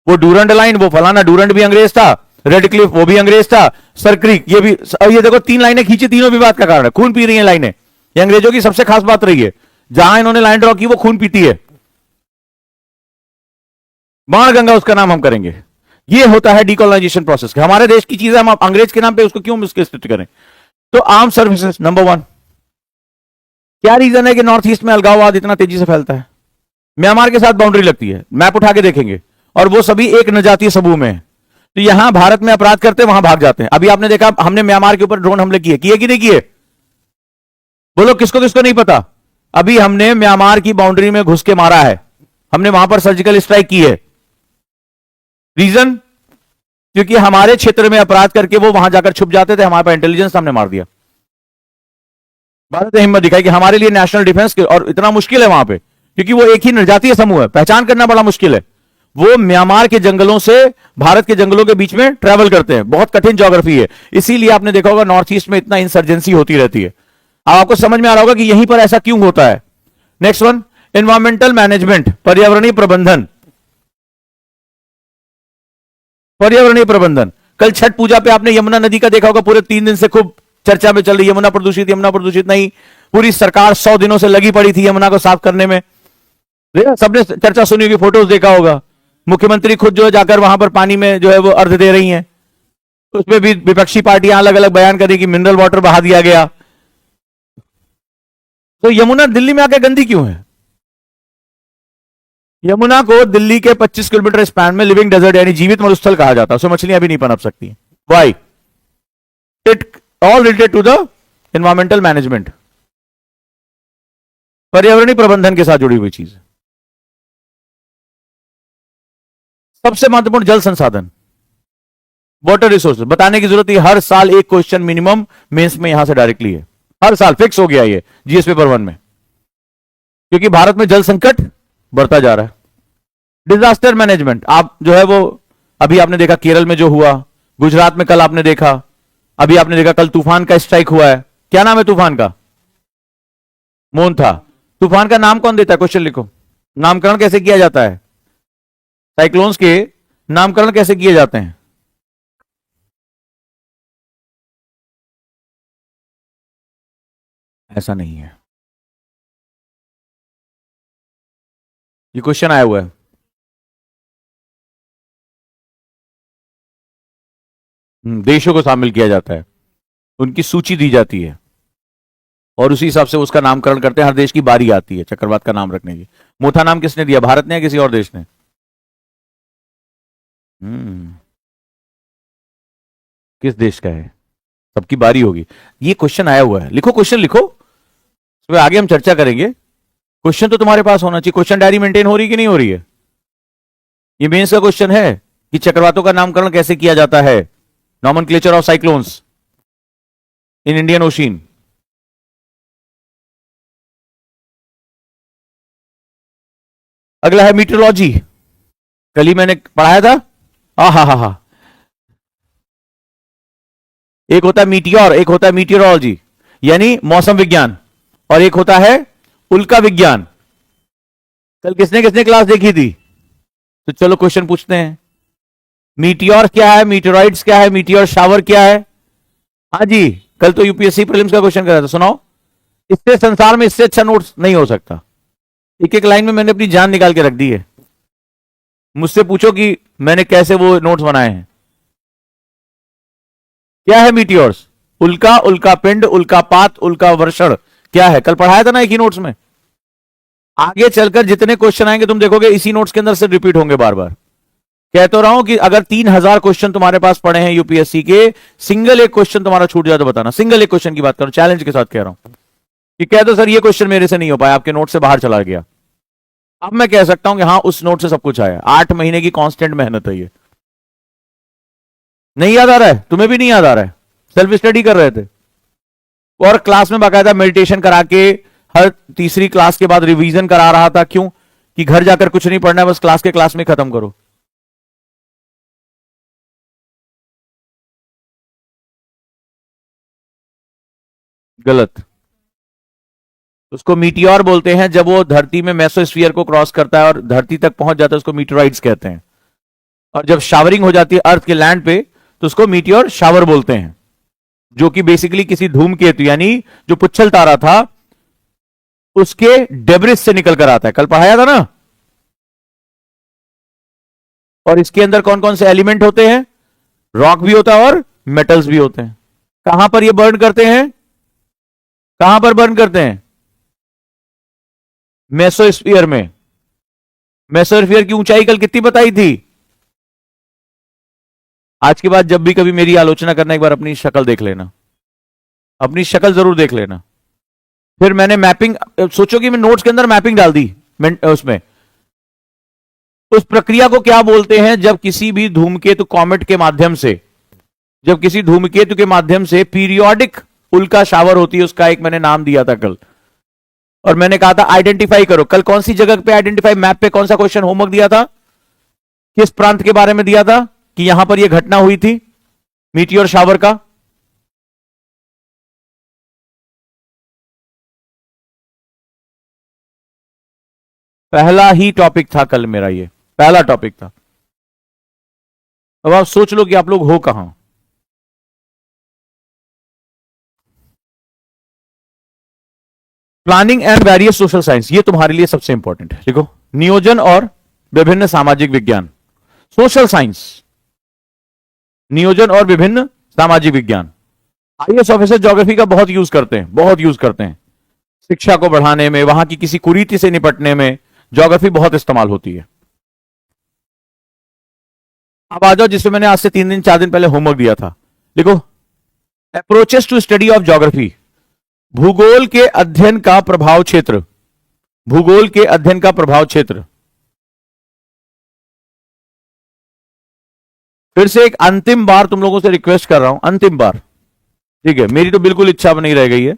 वो डूरंड लाइन, वो फलाना डूरंड भी अंग्रेज था, रेड क्लिफ वो भी अंग्रेज था, सर क्रीक ये भी। अब ये देखो 3 लाइनें खींची, तीनों विवाद का कारण है, खून पी रही है लाइनें। ये अंग्रेजों की सबसे खास बात रही है, जहां इन्होंने लाइन ड्रॉ की वो खून पीती है। बाण गंगा उसका नाम हम करेंगे। ये होता है डीकोलोनाइजेशन प्रोसेस। हमारे देश की चीजें हम अंग्रेज के नाम पे उसको क्यों मिसकस्टिट करें? तो आर्म सर्विसेज नंबर 1। क्या रीजन है कि नॉर्थ ईस्ट में अलगाववाद इतना तेजी से फैलता है? म्यांमार के साथ बाउंड्री लगती है, मैप उठा के देखेंगे, और वो सभी एक नजातीय समूह में है। तो यहां भारत में अपराध करते वहां भाग जाते हैं। अभी आपने देखा, हमने म्यांमार के ऊपर ड्रोन हमले किए कि नहीं किए? बोलो किसको किसको नहीं पता? अभी हमने म्यांमार की बाउंड्री में घुस के मारा है, हमने वहां पर सर्जिकल स्ट्राइक की है। रीजन? क्योंकि हमारे क्षेत्र में अपराध करके वो वहां जाकर छुप जाते थे, हमारे पास इंटेलिजेंस, हमने मार दिया। भारत ने हिम्मत दिखाई कि हमारे लिए नेशनल डिफेंस और इतना मुश्किल है वहां पे, क्योंकि वो एक ही निर्जातीय समूह है, पहचान करना बड़ा मुश्किल है। वो म्यांमार के जंगलों से भारत के जंगलों के बीच में ट्रेवल करते हैं, बहुत कठिन ज्योग्राफी है, इसीलिए आपने देखा होगा नॉर्थ ईस्ट में इतना इंसर्जेंसी होती रहती है। अब आपको समझ में आ रहा होगा कि यहीं पर ऐसा क्यों होता है। नेक्स्ट वन, एनवायरमेंटल मैनेजमेंट, पर्यावरणीय प्रबंधन। पर्यावरणीय प्रबंधन, कल छठ पूजा पे आपने यमुना नदी का देखा होगा, पूरे 3 दिन से खूब चर्चा में चल रही, यमुना प्रदूषित नहीं। पूरी सरकार 100 दिनों से लगी पड़ी थी यमुना को साफ करने में, सबने चर्चा सुनी होगी, फोटोज देखा होगा। मुख्यमंत्री खुद जो है जाकर वहां पर पानी में जो है वो अर्घ दे रही हैं, उसमें भी विपक्षी पार्टियां अलग अलग बयान करें कि मिनरल वाटर बहा दिया गया। तो यमुना दिल्ली में आके गंदी क्यों है? यमुना को दिल्ली के 25 किलोमीटर स्पैन में लिविंग डेजर्ट यानी जीवित मरुस्थल कहा जाता है, उसमें मछलियां भी नहीं पनप सकती। Why? It all related to the environmental management, पर्यावरणीय प्रबंधन के साथ जुड़ी हुई चीज। सबसे महत्वपूर्ण जल संसाधन, वाटर रिसोर्सेज, बताने की जरूरत है, हर साल एक क्वेश्चन मिनिमम मेंस में यहां से डायरेक्टली है, हर साल फिक्स हो गया ये जीएस पेपर 1 में, क्योंकि भारत में जल संकट बढ़ता जा रहा है। डिजास्टर मैनेजमेंट, आप जो है वो अभी आपने देखा केरल में जो हुआ, गुजरात में कल आपने देखा, अभी आपने देखा कल तूफान का स्ट्राइक हुआ है। क्या नाम है तूफान का? मोन्था। तूफान का नाम कौन देता है? क्वेश्चन लिखो, नामकरण कैसे किया जाता है? साइक्लोन्स के नामकरण कैसे किए जाते हैं? ऐसा नहीं है, ये क्वेश्चन आया हुआ है। देशों को शामिल किया जाता है, उनकी सूची दी जाती है और उसी हिसाब से उसका नामकरण करते हैं। हर देश की बारी आती है चक्रवात का नाम रखने की। मोथा नाम किसने दिया? भारत ने या किसी और देश ने? किस देश का है? सबकी बारी होगी। ये क्वेश्चन आया हुआ है, लिखो, क्वेश्चन लिखो, उसमें आगे हम चर्चा करेंगे। क्वेश्चन तो तुम्हारे पास होना चाहिए। क्वेश्चन डायरी मेंटेन हो रही है कि नहीं हो रही है? ये मेंस का क्वेश्चन है कि चक्रवातों का नामकरण कैसे किया जाता है, nomenclature of cyclones in Indian ocean. अगला है मीटरोलॉजी, कल ही मैंने पढ़ाया था। हा, एक होता है मीटियोर, एक होता है मीटियोरोलॉजी यानी मौसम विज्ञान, और एक होता है उल्का विज्ञान। कल किसने किसने क्लास देखी थी? तो चलो क्वेश्चन पूछते हैं। मीटियोर क्या है, मीटियोराइड्स क्या है, मीटियोर शावर क्या है? हाँ जी, कल तो यूपीएससी प्रीलिम्स का क्वेश्चन कराया था, सुनाओ। इससे संसार में इससे अच्छा नोट्स नहीं हो सकता। एक एक लाइन में मैंने अपनी जान निकाल के रख दी है। मुझसे पूछो कि मैंने कैसे वो नोट्स बनाए हैं। क्या है मीटियोर्स? उल्का, उल्का पिंड, उल्कापात, उल्का वर्षण क्या है? कल पढ़ाया था ना एक ही नोट्स में। आगे चलकर जितने क्वेश्चन आएंगे तुम देखोगे इसी नोट्स के अंदर से रिपीट होंगे बार बार। कह तो रहा हूं कि अगर 3000 क्वेश्चन तुम्हारे पास पड़े हैं यूपीएससी के, सिंगल एक क्वेश्चन तुम्हारा छूट जाए तो बताना। सिंगल एक क्वेश्चन की बात करो, चैलेंज के साथ कह रहा हूं कि कह दो सर ये क्वेश्चन मेरे से नहीं हो पाया, आपके नोट से बाहर चला गया। अब मैं कह सकता हूं कि हाँ उस नोट से सब कुछ आया। 8 महीने की कांस्टेंट मेहनत है ये। नहीं याद आ रहा है? तुम्हें भी नहीं याद आ रहा है? सेल्फ स्टडी कर रहे थे और क्लास में बाकायदा मेडिटेशन करा के हर तीसरी क्लास के बाद रिवीजन करा रहा था। क्यों? कि घर जाकर कुछ नहीं पढ़ना है, बस क्लास के क्लास में खत्म करो। गलत। उसको मीटियोर बोलते हैं जब वो धरती में मेसोस्फीयर को क्रॉस करता है और धरती तक पहुंच जाता है, उसको मीटियोराइड्स कहते हैं। और जब शावरिंग हो जाती है अर्थ के लैंड पे तो उसको मीटियोर शावर बोलते हैं, जो कि बेसिकली किसी धूमकेतु यानी जो पुच्छल तारा था उसके डेब्रिस से निकल कर आता है। कल पढ़ाया था ना। और इसके अंदर कौन कौन से एलिमेंट होते हैं? रॉक भी होता है और मेटल्स भी होते हैं। कहां पर ये बर्न करते हैं? कहां पर बर्न करते हैं? मेसोस्फीयर में। मेसोस्फीयर की ऊंचाई कल कितनी बताई थी? आज के बाद जब भी कभी मेरी आलोचना करना, एक बार अपनी शक्ल देख लेना, अपनी शक्ल जरूर देख लेना। फिर मैंने मैपिंग, सोचो कि मैं नोट्स के अंदर मैपिंग डाल दी उसमें। उस प्रक्रिया को क्या बोलते हैं जब किसी भी धूमकेतु कॉमेट के माध्यम से, जब किसी धूमकेतु के माध्यम से पीरियोडिक उल्का शावर होती है, उसका एक मैंने नाम दिया था कल, और मैंने कहा था आइडेंटिफाई करो। कल कौन सी जगह पे आइडेंटिफाई, मैप पे कौन सा क्वेश्चन होमवर्क दिया था, किस प्रांत के बारे में दिया था कि यहां पर यह घटना हुई थी मीटियोर शावर का? पहला ही टॉपिक था कल मेरा, ये पहला टॉपिक था। अब आप सोच लो कि आप लोग हो कहां। Planning and various social science, ये तुम्हारे लिए सबसे इंपॉर्टेंट है। देखो, नियोजन और विभिन्न सामाजिक विज्ञान, सोशल साइंस, नियोजन और विभिन्न सामाजिक विज्ञान। आईएएस ऑफिसर ज्योग्राफी का बहुत यूज करते हैं, बहुत यूज करते हैं शिक्षा को बढ़ाने में, वहां की किसी कुरीति से निपटने में ज्योग्राफी बहुत इस्तेमाल होती है। अब आ जाओ जिसमें मैंने आज से 3 दिन 4 दिन पहले होमवर्क दिया था। देखो, approaches to study of geography, भूगोल के अध्ययन का प्रभाव क्षेत्र, भूगोल के अध्ययन का प्रभाव क्षेत्र। फिर से एक अंतिम बार तुम लोगों से रिक्वेस्ट कर रहा हूं, अंतिम बार, ठीक है, मेरी तो बिल्कुल इच्छा नहीं रह गई है,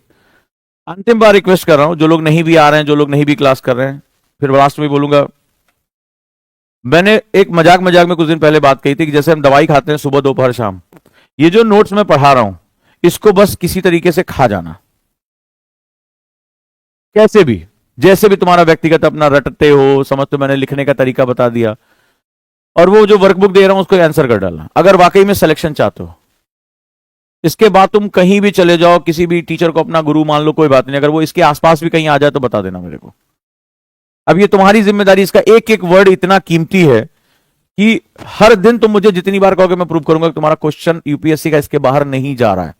अंतिम बार रिक्वेस्ट कर रहा हूं, जो लोग नहीं भी आ रहे हैं, जो लोग नहीं भी क्लास कर रहे हैं, फिर लास्ट में बोलूंगा। मैंने एक मजाक मजाक में कुछ दिन पहले बात कही थी कि जैसे हम दवाई खाते हैं सुबह दोपहर शाम, ये जो नोट्स मैं पढ़ा रहा हूं इसको बस किसी तरीके से खा जाना, कैसे भी, जैसे भी तुम्हारा व्यक्तिगत अपना रटते हो, समझते हो, मैंने लिखने का तरीका बता दिया, और वो जो वर्कबुक दे रहा हूं उसको आंसर कर डालना, अगर वाकई में सिलेक्शन चाहते हो। इसके बाद तुम कहीं भी चले जाओ, किसी भी टीचर को अपना गुरु मान लो, कोई बात नहीं, अगर वो इसके आसपास भी कहीं आ जाए तो बता देना मेरे को। अब ये तुम्हारी जिम्मेदारी, इसका एक एक वर्ड इतना कीमती है कि हर दिन तुम मुझे जितनी बार कहोगे मैं प्रूव करूंगा कि तुम्हारा क्वेश्चन यूपीएससी का इसके बाहर नहीं जा रहा है।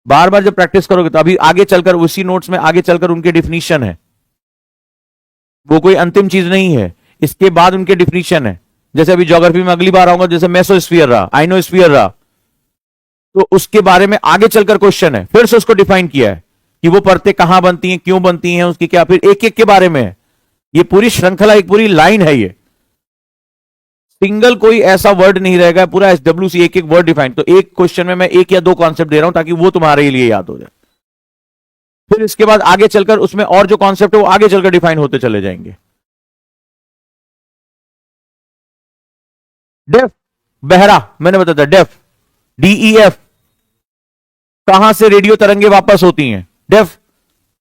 बार बार जब प्रैक्टिस करोगे तो अभी आगे चलकर उसी नोट्स में आगे चलकर उनके डिफिनीशन है, वो कोई अंतिम चीज नहीं है, इसके बाद उनके डिफिनीशन है। जैसे अभी ज्योग्राफी में अगली बार आऊंगा, जैसे मेसोस्फीयर रहा, आइनोस्फीयर रहा, तो उसके बारे में आगे चलकर क्वेश्चन है, फिर से उसको डिफाइन किया है कि वो परतें कहां बनती हैं, क्यों बनती हैं, उसकी क्या, फिर एक एक के बारे में है। ये पूरी श्रृंखला, एक पूरी लाइन है, ये सिंगल कोई ऐसा वर्ड नहीं रहेगा, पूरा एसडब्ल्यूसी एक एक वर्ड डिफाइन। तो एक क्वेश्चन में मैं 1 या 2 कॉन्सेप्ट दे रहा हूं ताकि वो तुम्हारे लिए याद हो जाए, फिर इसके बाद आगे चलकर उसमें और जो कॉन्सेप्ट है वो आगे चलकर डिफाइन होते चले जाएंगे। डेफ, बहरा, मैंने बताया था, डेफ, डीईएफ, कहां से रेडियो तरंगे वापस होती हैं, डेफ।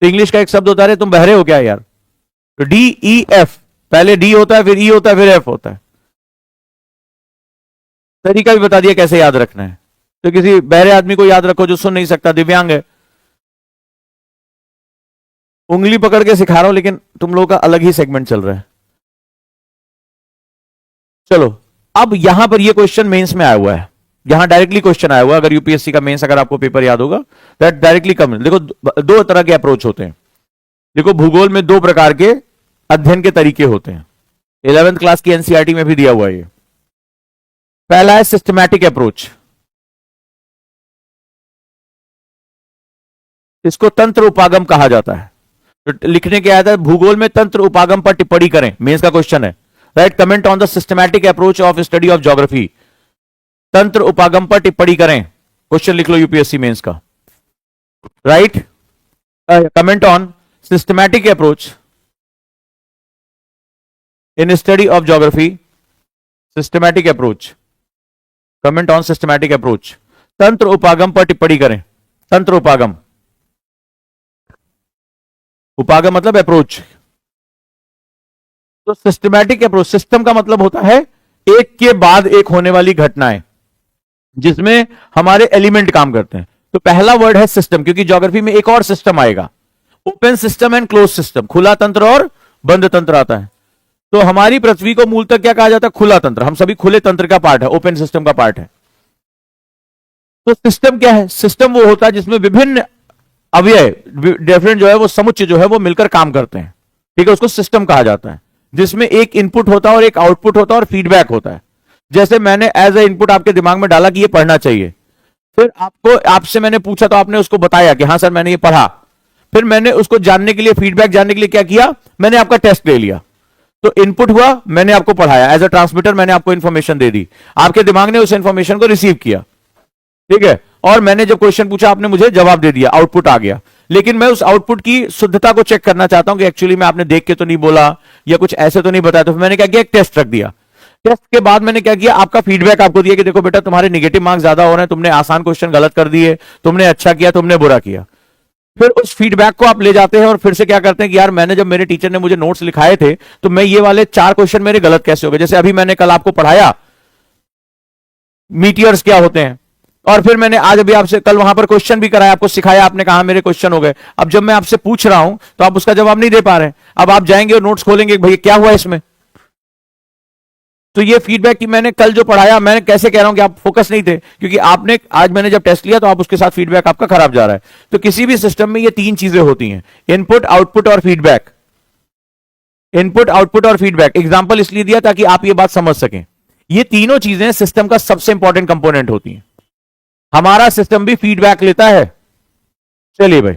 तो इंग्लिश का एक शब्द होता है, तुम बहरे हो क्या यार, तो डीईएफ, पहले डी होता है, फिर ई होता है, फिर एफ होता है। तरीका भी बता दिया कैसे याद रखना है, तो किसी बहरे आदमी को याद रखो जो सुन नहीं सकता, दिव्यांग है, उंगली पकड़ के सिखा रहा हूं, लेकिन तुम लोगों का अलग ही सेगमेंट चल रहा है। चलो, अब यहां पर ये क्वेश्चन मेंस में आया हुआ है, यहां डायरेक्टली क्वेश्चन आया हुआ है, अगर यूपीएससी का मेंस, अगर आपको पेपर याद होगा, दैट डायरेक्टली कम। देखो, 2 तरह के अप्रोच होते हैं। देखो, भूगोल में 2 प्रकार के अध्ययन के तरीके होते हैं, 11th क्लास की एनसीईआरटी में भी दिया हुआ है ये। पहला है सिस्टमैटिक अप्रोच, इसको तंत्र उपागम कहा जाता है। तो लिखने के आया था, भूगोल में तंत्र उपागम पर टिप्पणी करें, मेंस का क्वेश्चन है, right, comment on the systematic approach of study of geography, तंत्र उपागम पर टिप्पणी करें, क्वेश्चन लिख लो यूपीएससी मेंस का, right, comment on systematic approach in study of geography, systematic approach, comment on systematic approach, तंत्र उपागम पर टिप्पणी करें, तंत्र उपागम, उपागम मतलब अप्रोच। तो सिस्टमैटिक अप्रोच, सिस्टम का मतलब होता है एक के बाद एक होने वाली घटनाएं जिसमें हमारे एलिमेंट काम करते हैं। तो पहला वर्ड है सिस्टम, क्योंकि ज्योग्राफी में एक और सिस्टम आएगा, open system and close system, खुला तंत्र और बंद तंत्र आता है। तो हमारी पृथ्वी को मूलतः क्या कहा जाता है, खुला तंत्र, हम सभी खुले तंत्र का पार्ट है, ओपन सिस्टम का पार्ट है। तो सिस्टम क्या है, सिस्टम वो होता है जिसमें विभिन्न अवयव, डिफरेंट जो है वो समुच्चय जो है वो मिलकर काम करते हैं, ठीक है, उसको सिस्टम कहा जाता है, जिसमें एक इनपुट होता है और एक आउटपुट होता है और फीडबैक होता है। जैसे मैंने एज ए इनपुट आपके दिमाग में डाला कि ये पढ़ना चाहिए, फिर आपसे मैंने पूछा तो आपने उसको बताया कि हाँ सर मैंने ये पढ़ा, फिर मैंने उसको जानने के लिए, फीडबैक जानने के लिए क्या किया, मैंने आपका टेस्ट ले लिया। तो इनपुट हुआ, मैंने आपको पढ़ाया, एज अ ट्रांसमीटर मैंने आपको इंफॉर्मेशन दे दी, आपके दिमाग ने उस इंफॉर्मेशन को रिसीव किया, ठीक है, और मैंने जब क्वेश्चन पूछा आपने मुझे जवाब दे दिया, आउटपुट आ गया। लेकिन मैं उस आउटपुट की शुद्धता को चेक करना चाहता हूं कि एक्चुअली में आपने देख के तो नहीं बोला या कुछ ऐसे तो नहीं बताया। तो मैंने क्या किया, एक टेस्ट रख दिया। टेस्ट के बाद मैंने क्या किया, आपका फीडबैक आपको दिया कि देखो बेटा तुम्हारे नेगेटिव मार्क्स ज्यादा हो रहे हैं, तुमने आसान क्वेश्चन गलत कर दिए, तुमने अच्छा किया, तुमने बुरा किया। फिर उस फीडबैक को आप ले जाते हैं और फिर से क्या करते हैं कि यार मैंने जब मेरे टीचर ने मुझे नोट्स लिखाए थे तो मैं ये वाले 4 क्वेश्चन मेरे गलत कैसे हो गए। जैसे अभी मैंने कल आपको पढ़ाया मीटियर्स क्या होते हैं, और फिर मैंने आज अभी आपसे कल वहां पर क्वेश्चन भी कराया, आपको सिखाया, आपने कहा मेरे क्वेश्चन हो गए। अब जब मैं आपसे पूछ रहा हूं तो आप उसका जवाब नहीं दे पा रहे हैं। अब आप जाएंगे और नोट्स खोलेंगे, भैया क्या हुआ इसमें। तो ये फीडबैक कि मैंने कल जो पढ़ाया, मैं कैसे कह रहा हूं कि आप फोकस नहीं थे, क्योंकि आपने आज मैंने जब टेस्ट लिया तो आप उसके साथ फीडबैक आपका खराब जा रहा है। तो किसी भी सिस्टम में ये 3 चीजें होती हैं, इनपुट, आउटपुट और फीडबैक। इनपुट, आउटपुट और फीडबैक एग्जाम्पल इसलिए दिया ताकि आप ये बात समझ सकें। ये तीनों चीजें सिस्टम का सबसे इंपॉर्टेंट कंपोनेंट होती हैं। हमारा सिस्टम भी फीडबैक लेता है। चलिए भाई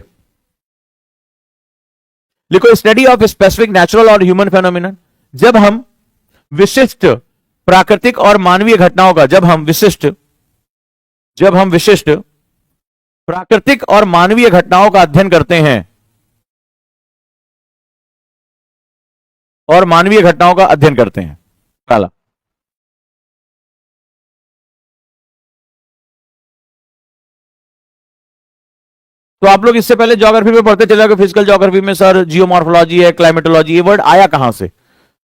लिखो, स्टडी ऑफ स्पेसिफिक नेचुरल और ह्यूमन फेनोमिनन। जब हम विशिष्ट प्राकृतिक और मानवीय घटनाओं का, जब हम विशिष्ट प्राकृतिक और मानवीय घटनाओं का अध्ययन करते हैं, पहला। तो आप लोग इससे पहले ज्योग्राफी में पढ़ते चले गए, फिजिकल ज्योग्राफी में सर जियोमॉर्फोलॉजी है, क्लाइमेटोलॉजी, ये वर्ड आया कहां से,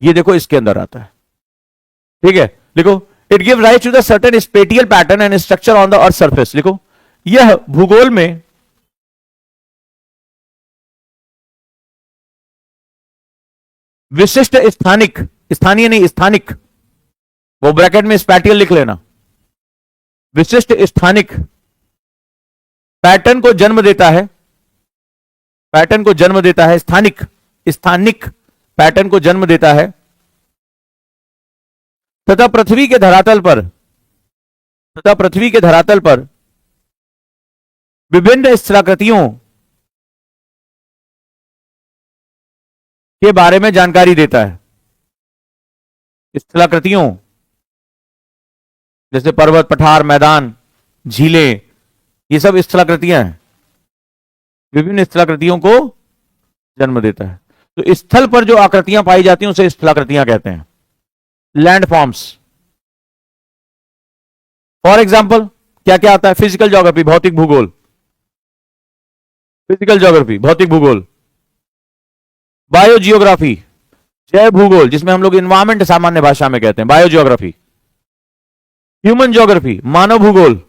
ये देखो इसके अंदर आता है, ठीक है। लिखो, it give rise to the certain spatial pattern and structure on the earth surface. लिखो, यह भूगोल में विशिष्ट स्थानिक, स्थानीय नहीं स्थानिक, वो ब्रैकेट में स्पैटियल लिख लेना, विशिष्ट स्थानिक पैटर्न को जन्म देता है, स्थानिक पैटर्न को जन्म देता है, तथा पृथ्वी के धरातल पर विभिन्न स्थलाकृतियों के बारे में जानकारी देता है। स्थलाकृतियों जैसे पर्वत, पठार, मैदान, झीलें, ये सब स्थलाकृतियां हैं, विभिन्न स्थलाकृतियों को जन्म देता है। तो स्थल पर जो आकृतियां पाई जाती हैं उसे स्थलाकृतियां कहते हैं, लैंड फॉर्म्स। फॉर एग्जाम्पल क्या क्या आता है, फिजिकल ज्योग्राफी, भौतिक भूगोल, बायो जियोग्राफी, जैव भूगोल, जिसमें हम लोग इन्वायरमेंट सामान्य भाषा में कहते हैं, बायो जियोग्राफी, ह्यूमन ज्योग्राफी, मानव भूगोल,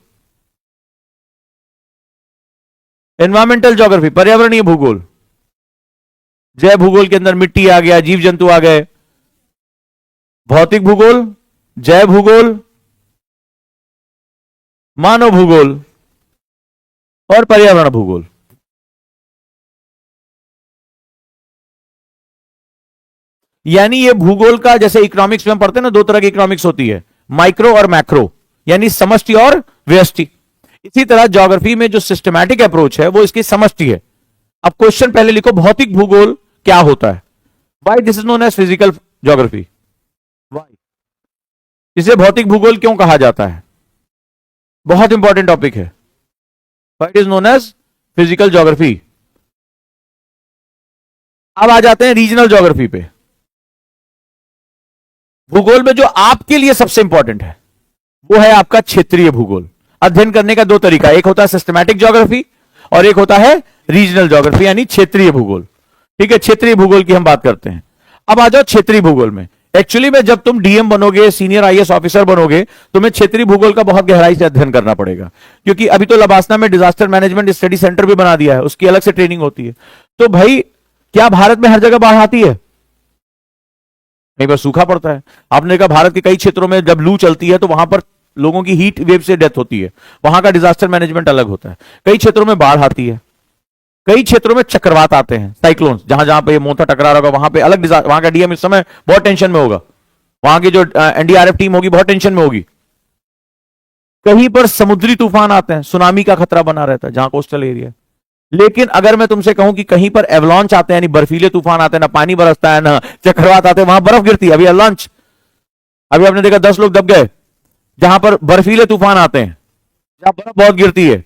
एनवायरमेंटल ज्योग्राफी, पर्यावरणीय भूगोल, जैव भूगोल के अंदर मिट्टी आ गया, जीव जंतु आ गए, भौतिक भूगोल, जैव भूगोल, मानव भूगोल और पर्यावरण भूगोल। यानी ये भूगोल का, जैसे इकोनॉमिक्स में हम पढ़ते हैं ना, 2 तरह की इकोनॉमिक्स होती है, माइक्रो और मैक्रो, यानी समष्टि और व्यष्टि। इसी तरह ज्योग्राफी में जो सिस्टमैटिक अप्रोच है वो इसकी समष्टि है। अब क्वेश्चन पहले लिखो, भौतिक भूगोल क्या होता है, why this is known as physical geography, why इसे भौतिक भूगोल क्यों कहा जाता है, बहुत इंपॉर्टेंट टॉपिक है, why it is known as physical geography. अब आ जाते हैं रीजनल ज्योग्राफी पे। भूगोल में जो आपके लिए सबसे इंपॉर्टेंट है वो है आपका क्षेत्रीय भूगोल। अध्ययन करने का 2 तरीका, एक होता है सिस्टमैटिक ज्योग्राफी और एक होता है रीजनल ज्योग्राफी, यानी क्षेत्रीय भूगोल। ठीक है, क्षेत्रीय भूगोल की हम बात करते हैं। अब आ जाओ क्षेत्रीय भूगोल में। एक्चुअली में जब तुम डीएम बनोगे, सीनियर आईएएस ऑफिसर बनोगे, तुम्हें क्षेत्रीय भूगोल का बहुत गहराई से अध्ययन करना पड़ेगा, क्योंकि अभी तो लबासना में डिजास्टर मैनेजमेंट स्टडी सेंटर भी बना दिया है, उसकी अलग से ट्रेनिंग होती है। तो भाई क्या भारत में हर जगह बाढ़ आती है? कहीं पर सूखा पड़ता है। आपने देखा भारत के कई क्षेत्रों में जब लू चलती है तो वहां पर लोगों की हीट वेव से डेथ होती है, वहां का डिजास्टर मैनेजमेंट अलग होता है। कई क्षेत्रों में बाढ़ आती है, कई क्षेत्रों में चक्रवात आते हैं, साइक्लोन, जहां जहां पे मोथा टकरा रहा होगा वहां पे अलग, वहां का डीएम इस समय बहुत टेंशन में होगा, वहां की जो एनडीआरएफ टीम होगी बहुत टेंशन में होगी। कहीं पर समुद्री तूफान आते हैं, सुनामी का खतरा बना रहता है जहां कोस्टल एरिया। लेकिन अगर मैं तुमसे कहूं कि कहीं पर एवलॉन्च आते हैं, यानी बर्फीले तूफान आते हैं, ना पानी बरसता है ना चक्रवात आते हैं, वहां बर्फ गिरती है। अभी एवलॉन्च, अभी आपने देखा 10 लोग दब गए, जहां पर बर्फीले तूफान आते हैं, जहां बर्फ बहुत गिरती है।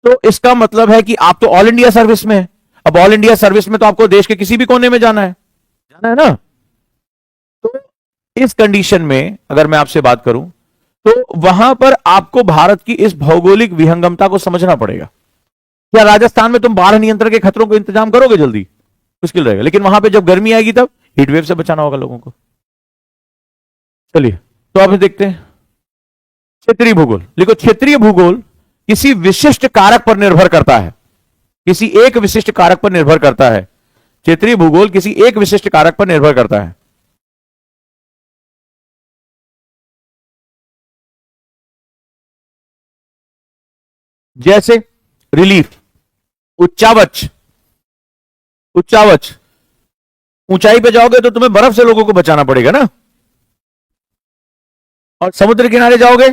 तो इसका मतलब है कि आप तो ऑल इंडिया सर्विस में है। अब ऑल इंडिया सर्विस में तो आपको देश के किसी भी कोने में जाना है ना। तो इस कंडीशन में अगर मैं आपसे बात करूं, तो वहां पर आपको भारत की इस भौगोलिक विहंगमता को समझना पड़ेगा। क्या राजस्थान में तुम बाढ़ नियंत्रण के खतरों को इंतजाम करोगे जल्दी? मुश्किल रहेगा। लेकिन वहां पे जब गर्मी आएगी तब हीटवेव से बचाना होगा लोगों को। चलिए, तो अब देखते हैं क्षेत्रीय भूगोल। देखो, क्षेत्रीय भूगोल किसी विशिष्ट कारक पर निर्भर करता है, किसी एक विशिष्ट कारक पर निर्भर करता है। क्षेत्रीय भूगोल किसी एक विशिष्ट कारक पर निर्भर करता है। जैसे रिलीफ, उच्चावच। उच्चावच, ऊंचाई पे जाओगे तो तुम्हें बर्फ से लोगों को बचाना पड़ेगा ना, और समुद्र किनारे जाओगे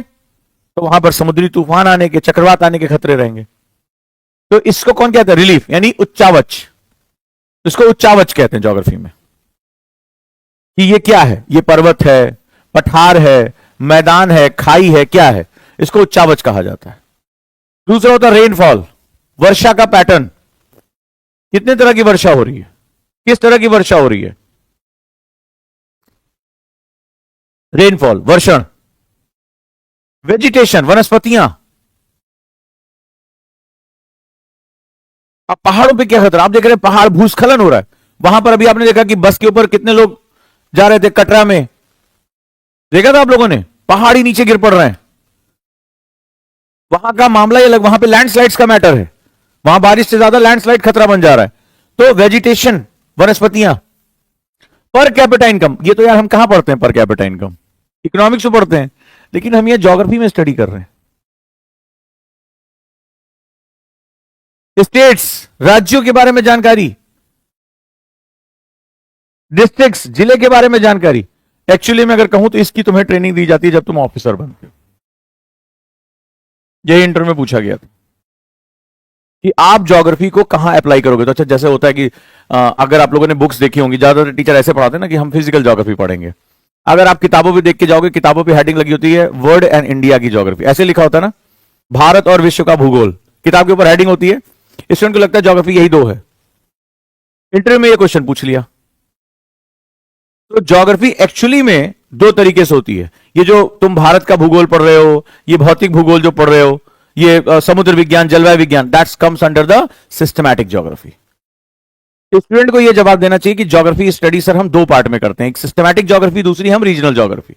तो वहां पर समुद्री तूफान आने के, चक्रवात आने के खतरे रहेंगे। तो इसको कौन कहता है? रिलीफ, यानी उच्चावच। इसको उच्चावच कहते हैं ज्योग्राफी में, कि ये क्या है, ये पर्वत है, पठार है, मैदान है, खाई है, क्या है, इसको उच्चावच कहा जाता है। दूसरा होता है रेनफॉल, वर्षा का पैटर्न। कितने तरह की वर्षा हो रही है, किस तरह की वर्षा हो रही है। रेनफॉल, वर्षण। वेजिटेशन, वनस्पतियां। अब पहाड़ों पे क्या खतरा, आप देख रहे हैं पहाड़ भूस्खलन हो रहा है। वहां पर अभी आपने देखा कि बस के ऊपर कितने लोग जा रहे थे, कटरा में देखा था आप लोगों ने, पहाड़ ही नीचे गिर पड़ रहे हैं। वहां का मामला ही अलग, वहां पे लैंडस्लाइड्स का मैटर है, वहां बारिश से ज्यादा लैंडस्लाइड खतरा बन जा रहा है। तो वेजिटेशन, वनस्पतियां। पर कैपिटा इनकम, ये तो यार हम कहां पढ़ते हैं पर कैपिटा इनकम, इकोनॉमिक्स में पढ़ते हैं, लेकिन हम ये ज्योग्राफी में स्टडी कर रहे हैं। स्टेट्स, राज्यों के बारे में जानकारी, डिस्ट्रिक्ट्स, जिले के बारे में जानकारी। एक्चुअली मैं अगर कहूं तो इसकी तुम्हें ट्रेनिंग दी जाती है जब तुम ऑफिसर बनते हो। यही इंटरव्यू में पूछा गया था कि आप ज्योग्राफी को कहां अप्लाई करोगे। तो अच्छा, जैसे होता है कि अगर आप लोगों ने बुक्स देखी होंगी, ज्यादातर टीचर ऐसे पढ़ाते हैं ना कि हम फिजिकल ज्योग्राफी पढ़ेंगे। अगर आप किताबों पे देख के जाओगे, किताबों पे हेडिंग लगी होती है वर्ल्ड एंड इंडिया की ज्योग्राफी, ऐसे लिखा होता है ना, भारत और विश्व का भूगोल, किताब के ऊपर हेडिंग होती है। स्टूडेंट को लगता है ज्योग्राफी यही दो है। इंटरव्यू में ये क्वेश्चन पूछ लिया। तो ज्योग्राफी एक्चुअली में दो तरीके से होती है। ये जो तुम भारत का भूगोल पढ़ रहे हो, ये भौतिक भूगोल जो पढ़ रहे हो, ये समुद्र विज्ञान, जलवायु विज्ञान, that's comes under the systematic geography. Student को यह जवाब देना चाहिए कि ज्योग्राफी स्टडी सर हम दो पार्ट में करते हैं, एक सिस्टमैटिक ज्योग्राफी, दूसरी हम रीजनल ज्योग्राफी।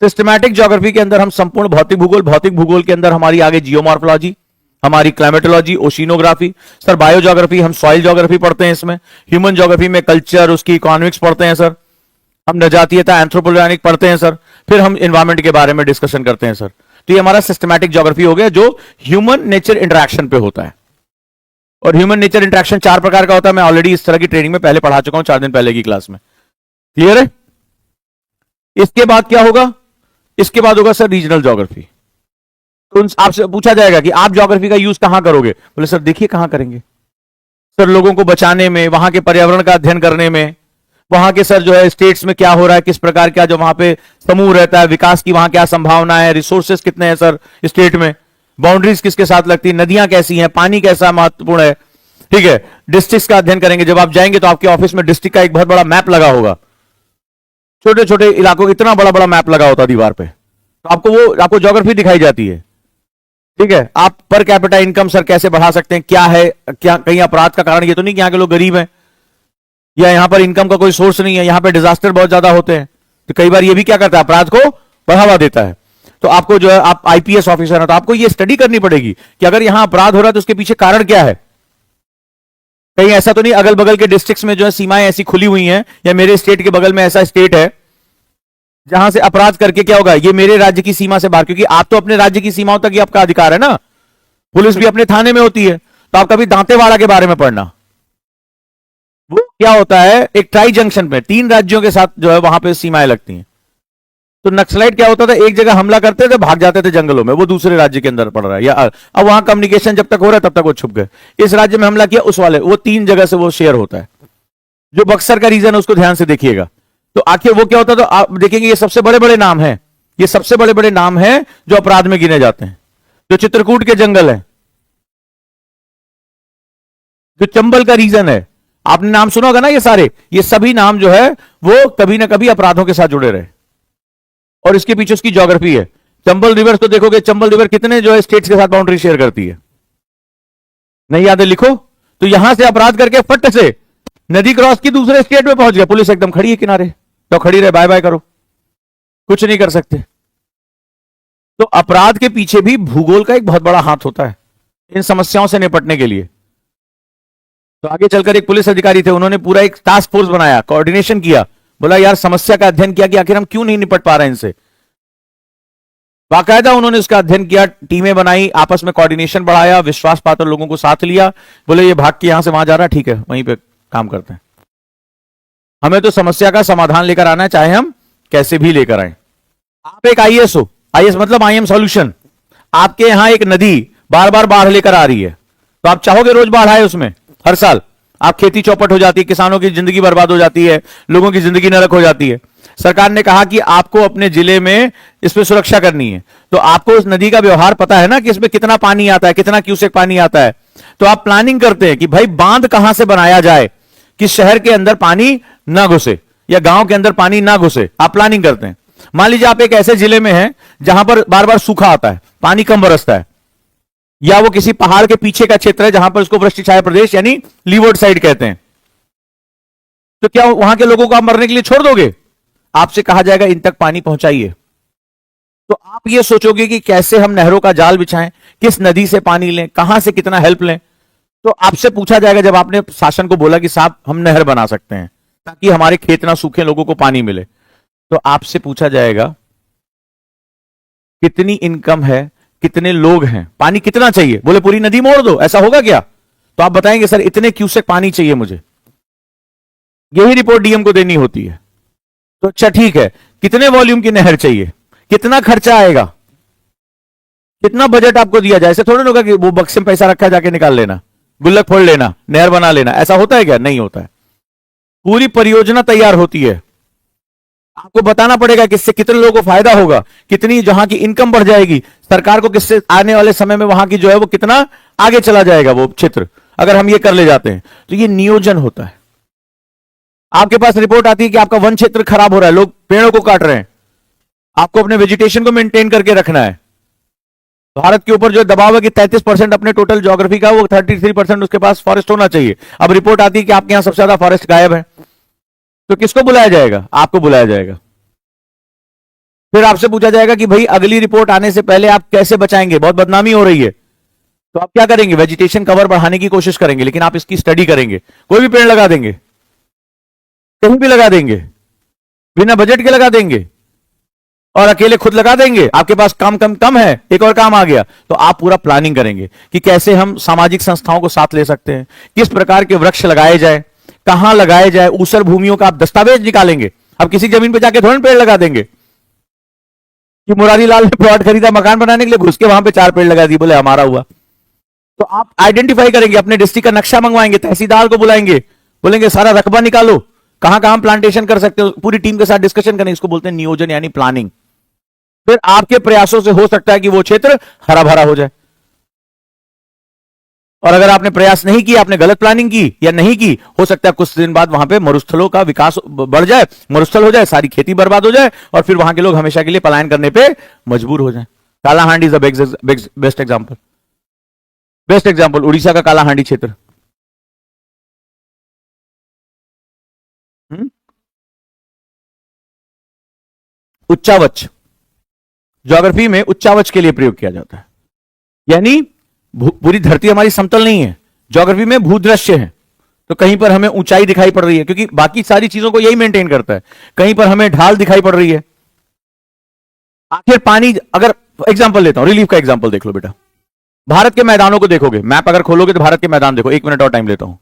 सिस्टमैटिक ज्योग्राफी के अंदर हम संपूर्ण भौतिक भूगोल, भौतिक भूगोल के अंदर हमारी आगे जियोमॉर्फोलॉजी, हमारी climatology, oceanography. Sir bio geography हम सॉइल ज्योग्राफी पढ़ते हैं इसमें। ह्यूमन ज्योग्राफी में कल्चर, उसकी इकोनॉमिक्स पढ़ते हैं सर। हम नजातीयता, एंथ्रोपोजेनिक पढ़ते हैं सर। फिर हम इन्वायरमेंट के बारे में डिस्कशन करते हैं सर। तो ये हमारा सिस्टमैटिक ज्योग्राफी हो गया, जो ह्यूमन नेचर इंटरेक्शन पे होता है। और ह्यूमन नेचर इंटरेक्शन 4 प्रकार का होता है। मैं ऑलरेडी इस तरह की ट्रेनिंग में पहले पढ़ा चुका हूं, 4 दिन पहले की क्लास में। क्लियर है? इसके बाद क्या होगा? इसके बाद होगा सर रीजनल ज्योग्राफी। तो आपसे पूछा जाएगा कि आप ज्योग्राफी का यूज कहां करोगे। बोले सर देखिए कहां करेंगे सर, लोगों को बचाने में, वहां के पर्यावरण का अध्ययन करने में, वहां के सर जो है स्टेट्स में क्या हो रहा है, किस प्रकार का जो वहां पे समूह रहता है, विकास की वहां क्या संभावना है, रिसोर्सेस कितने हैं सर स्टेट में, बाउंड्रीज किसके साथ लगती है, नदियां कैसी हैं, पानी कैसा महत्वपूर्ण है। ठीक है, डिस्ट्रिक्ट का अध्ययन करेंगे। जब आप जाएंगे तो आपके ऑफिस में डिस्ट्रिक्ट का एक बहुत बड़ा मैप लगा होगा, छोटे छोटे इलाकों का इतना बड़ा बड़ा मैप लगा होता है दीवार पे, तो आपको ज्योग्राफी दिखाई जाती है। ठीक है, आप पर कैपिटा इनकम सर कैसे बढ़ा सकते हैं, क्या है, क्या कहीं अपराध का कारण ये तो नहीं कि यहाँ के लोग गरीब हैं, या यहां पर इनकम का कोई सोर्स नहीं है, यहां पर डिजास्टर बहुत ज्यादा होते हैं, तो कई बार ये भी क्या करता है, अपराध को बढ़ावा देता है। तो आपको जो है, आप आईपीएस ऑफिसर है तो आपको ये स्टडी करनी पड़ेगी कि अगर यहां अपराध हो रहा है तो उसके पीछे कारण क्या है। कहीं ऐसा तो नहीं अगल बगल के डिस्ट्रिक्ट्स में जो है सीमाएं ऐसी खुली हुई हैं, या मेरे स्टेट के बगल में ऐसा स्टेट है जहां से अपराध करके क्या होगा, ये मेरे राज्य की सीमा से बाहर, क्योंकि आप तो अपने राज्य की सीमाओं तक ही आपका अधिकार है ना। पुलिस भी अपने थाने में होती है। तो आप कभी दांतेवाड़ा के बारे में पढ़ना, वो क्या होता है, एक ट्राई जंक्शन पे 3 राज्यों के साथ जो है वहां पे सीमाएं लगती हैं। तो नक्सलाइट क्या होता था, एक जगह हमला करते थे, भाग जाते थे जंगलों में, वो दूसरे राज्य के अंदर पड़ रहा है, या अब वहां कम्युनिकेशन जब तक हो रहा है तब तक वो छुप गए। इस राज्य में हमला किया, उस वाले वो 3 जगह से वो शेयर होता है। जो बक्सर का रीजन है उसको ध्यान से देखिएगा। तो आखिर वो क्या होता है, तो आप देखेंगे ये सबसे बड़े बड़े नाम है, ये सबसे बड़े बड़े नाम है जो अपराध में गिने जाते हैं। जो चित्रकूट के जंगल है, जो चंबल का रीजन है, आपने नाम सुना होगा ना, ये सारे, ये सभी नाम जो है वो कभी ना कभी अपराधों के साथ जुड़े रहे, और इसके पीछे उसकी ज्योग्राफी है। चंबल रिवर तो देखोगे, चंबल रिवर कितने जो है स्टेट्स के साथ बाउंड्री शेयर करती है, नहीं याद है, लिखो। तो यहां से अपराध करके फट से नदी क्रॉस की दूसरे स्टेट में पहुंच गया, पुलिस एकदम खड़ी है किनारे, तो खड़ी रहे, बाय बाय करो, कुछ नहीं कर सकते। तो अपराध के पीछे भी भूगोल का एक बहुत बड़ा हाथ होता है इन समस्याओं से निपटने के लिए। तो आगे चलकर एक पुलिस अधिकारी थे, उन्होंने पूरा एक टास्क फोर्स बनाया, कोऑर्डिनेशन किया, बोला यार समस्या का अध्ययन किया कि आखिर हम क्यों नहीं निपट पा रहे हैं इनसे। बाकायदा उन्होंने उसका अध्ययन किया, टीमें बनाई, आपस में कोऑर्डिनेशन बढ़ाया, विश्वास पात्र लोगों को साथ लिया, बोले ये भाग के यहां से वहां जा रहा है, ठीक है वहीं पे काम करते हैं। हमें तो समस्या का समाधान लेकर आना है, चाहे हम कैसे भी लेकर आए। आप एक आईएएस हो, आईएएस मतलब आई एम सॉल्यूशन। आपके यहां एक नदी बार बार बाढ़ लेकर आ रही है, तो आप चाहोगे रोज बाढ़ आए उसमें, हर साल आप खेती चौपट हो जाती है, किसानों की जिंदगी बर्बाद हो जाती है, लोगों की जिंदगी नरक हो जाती है। सरकार ने कहा कि आपको अपने जिले में इस पर सुरक्षा करनी है, तो आपको उस नदी का व्यवहार पता है ना कि इसमें कितना पानी आता है, कितना क्यूसेक पानी आता है। तो आप प्लानिंग करते हैं कि भाई बांध कहां से बनाया जाए कि शहर के अंदर पानी ना घुसे या गांव के अंदर पानी ना घुसे, आप प्लानिंग करते हैं। मान लीजिए आप एक ऐसे जिले में हैं जहां पर बार बार सूखा आता है, पानी कम बरसता है, या वो किसी पहाड़ के पीछे का क्षेत्र है जहां पर उसको वृष्टि छाया प्रदेश यानी लीवर्ड साइड कहते हैं, तो क्या वहां के लोगों को आप मरने के लिए छोड़ दोगे? आपसे कहा जाएगा इन तक पानी पहुंचाइए। तो आप ये सोचोगे कि कैसे हम नहरों का जाल बिछाएं, किस नदी से पानी लें, कहां से कितना हेल्प लें। तो आपसे पूछा जाएगा, जब आपने शासन को बोला कि साहब हम नहर बना सकते हैं ताकि हमारे खेत ना सूखे, लोगों को पानी मिले, तो आपसे पूछा जाएगा कितनी इनकम है, कितने लोग हैं, पानी कितना चाहिए, बोले पूरी नदी मोड़ दो, ऐसा होगा क्या? तो आप बताएंगे सर इतने क्यूसेक पानी चाहिए मुझे, यही रिपोर्ट डीएम को देनी होती है। तो अच्छा ठीक है, कितने वॉल्यूम की नहर चाहिए, कितना खर्चा आएगा, कितना बजट आपको दिया जाए। ऐसे थोड़ा ना होगा कि वो बक्से में पैसा रखा है जाके निकाल लेना, गुल्लक फोड़ लेना, नहर बना लेना, ऐसा होता है क्या? नहीं होता है। पूरी परियोजना तैयार होती है, आपको बताना पड़ेगा किससे कितने लोगों को फायदा होगा, कितनी जहां की इनकम बढ़ जाएगी, सरकार को किससे आने वाले समय में वहां की जो है वो कितना आगे चला जाएगा वो क्षेत्र, अगर हम ये कर ले जाते हैं। तो ये नियोजन होता है। आपके पास रिपोर्ट आती है कि आपका वन क्षेत्र खराब हो रहा है, लोग पेड़ों को काट रहे हैं, आपको अपने वेजिटेशन को मेंटेन करके रखना है। भारत के ऊपर जो दबाव है कि 33% अपने टोटल ज्योग्राफी का, वो 33% उसके पास फॉरेस्ट होना चाहिए। अब रिपोर्ट आती है कि आपके यहां सबसे ज्यादा फॉरेस्ट गायब है, तो किसको बुलाया जाएगा? आपको बुलाया जाएगा। फिर आपसे पूछा जाएगा कि भाई अगली रिपोर्ट आने से पहले आप कैसे बचाएंगे, बहुत बदनामी हो रही है, तो आप क्या करेंगे? वेजिटेशन कवर बढ़ाने की कोशिश करेंगे, लेकिन आप इसकी स्टडी करेंगे, कोई भी पेड़ लगा देंगे, कहीं भी लगा देंगे, बिना बजट के लगा देंगे, और अकेले खुद लगा देंगे, आपके पास काम कम कम है, एक और काम आ गया, तो आप पूरा प्लानिंग करेंगे कि कैसे हम सामाजिक संस्थाओं को साथ ले सकते हैं, किस प्रकार के वृक्ष लगाए जाए, कहां लगाए जाए, ऊसर भूमियों का आप दस्तावेज निकालेंगे। अब किसी जमीन पे जाके थोड़ा पेड़ लगा देंगे कि मुरारी लाल ने प्लॉट खरीदा मकान बनाने के लिए, घुस के वहां पे 4 पेड़ लगा दिए, बोले हमारा हुआ। तो आप आइडेंटिफाई करेंगे, अपने डिस्ट्रिक्ट का नक्शा मंगवाएंगे, तहसीलदार को बुलाएंगे, बोलेंगे सारा रकबा निकालो, कहां कहां प्लांटेशन कर सकते हो, पूरी टीम के साथ डिस्कशन करेंगे। इसको बोलते हैं नियोजन यानी प्लानिंग। फिर आपके प्रयासों से हो सकता है कि वो क्षेत्र हरा भरा हो जाए। और अगर आपने प्रयास नहीं किया, आपने गलत प्लानिंग की या नहीं की, हो सकता है कुछ दिन बाद वहां पे मरुस्थलों का विकास बढ़ जाए, मरुस्थल हो जाए, सारी खेती बर्बाद हो जाए, और फिर वहां के लोग हमेशा के लिए पलायन करने पे मजबूर हो जाए। Kalahandi is best example, best example Orissa का कालाहांडी क्षेत्र। उच्चावच, ज्योग्राफी में उच्चावच के लिए प्रयोग किया जाता है, यानी पूरी धरती हमारी समतल नहीं है, ज्योग्राफी में भूदृश्य है, तो कहीं पर हमें ऊंचाई दिखाई पड़ रही है, क्योंकि बाकी सारी चीजों को यही मेंटेन करता है, कहीं पर हमें ढाल दिखाई पड़ रही है। आखिर पानी, अगर एग्जांपल लेता हूं, रिलीफ का एग्जांपल देख लो बेटा, भारत के मैदानों को देखोगे, मैप अगर खोलोगे तो भारत के मैदान देखो, 1 मिनट और टाइम लेता हूं,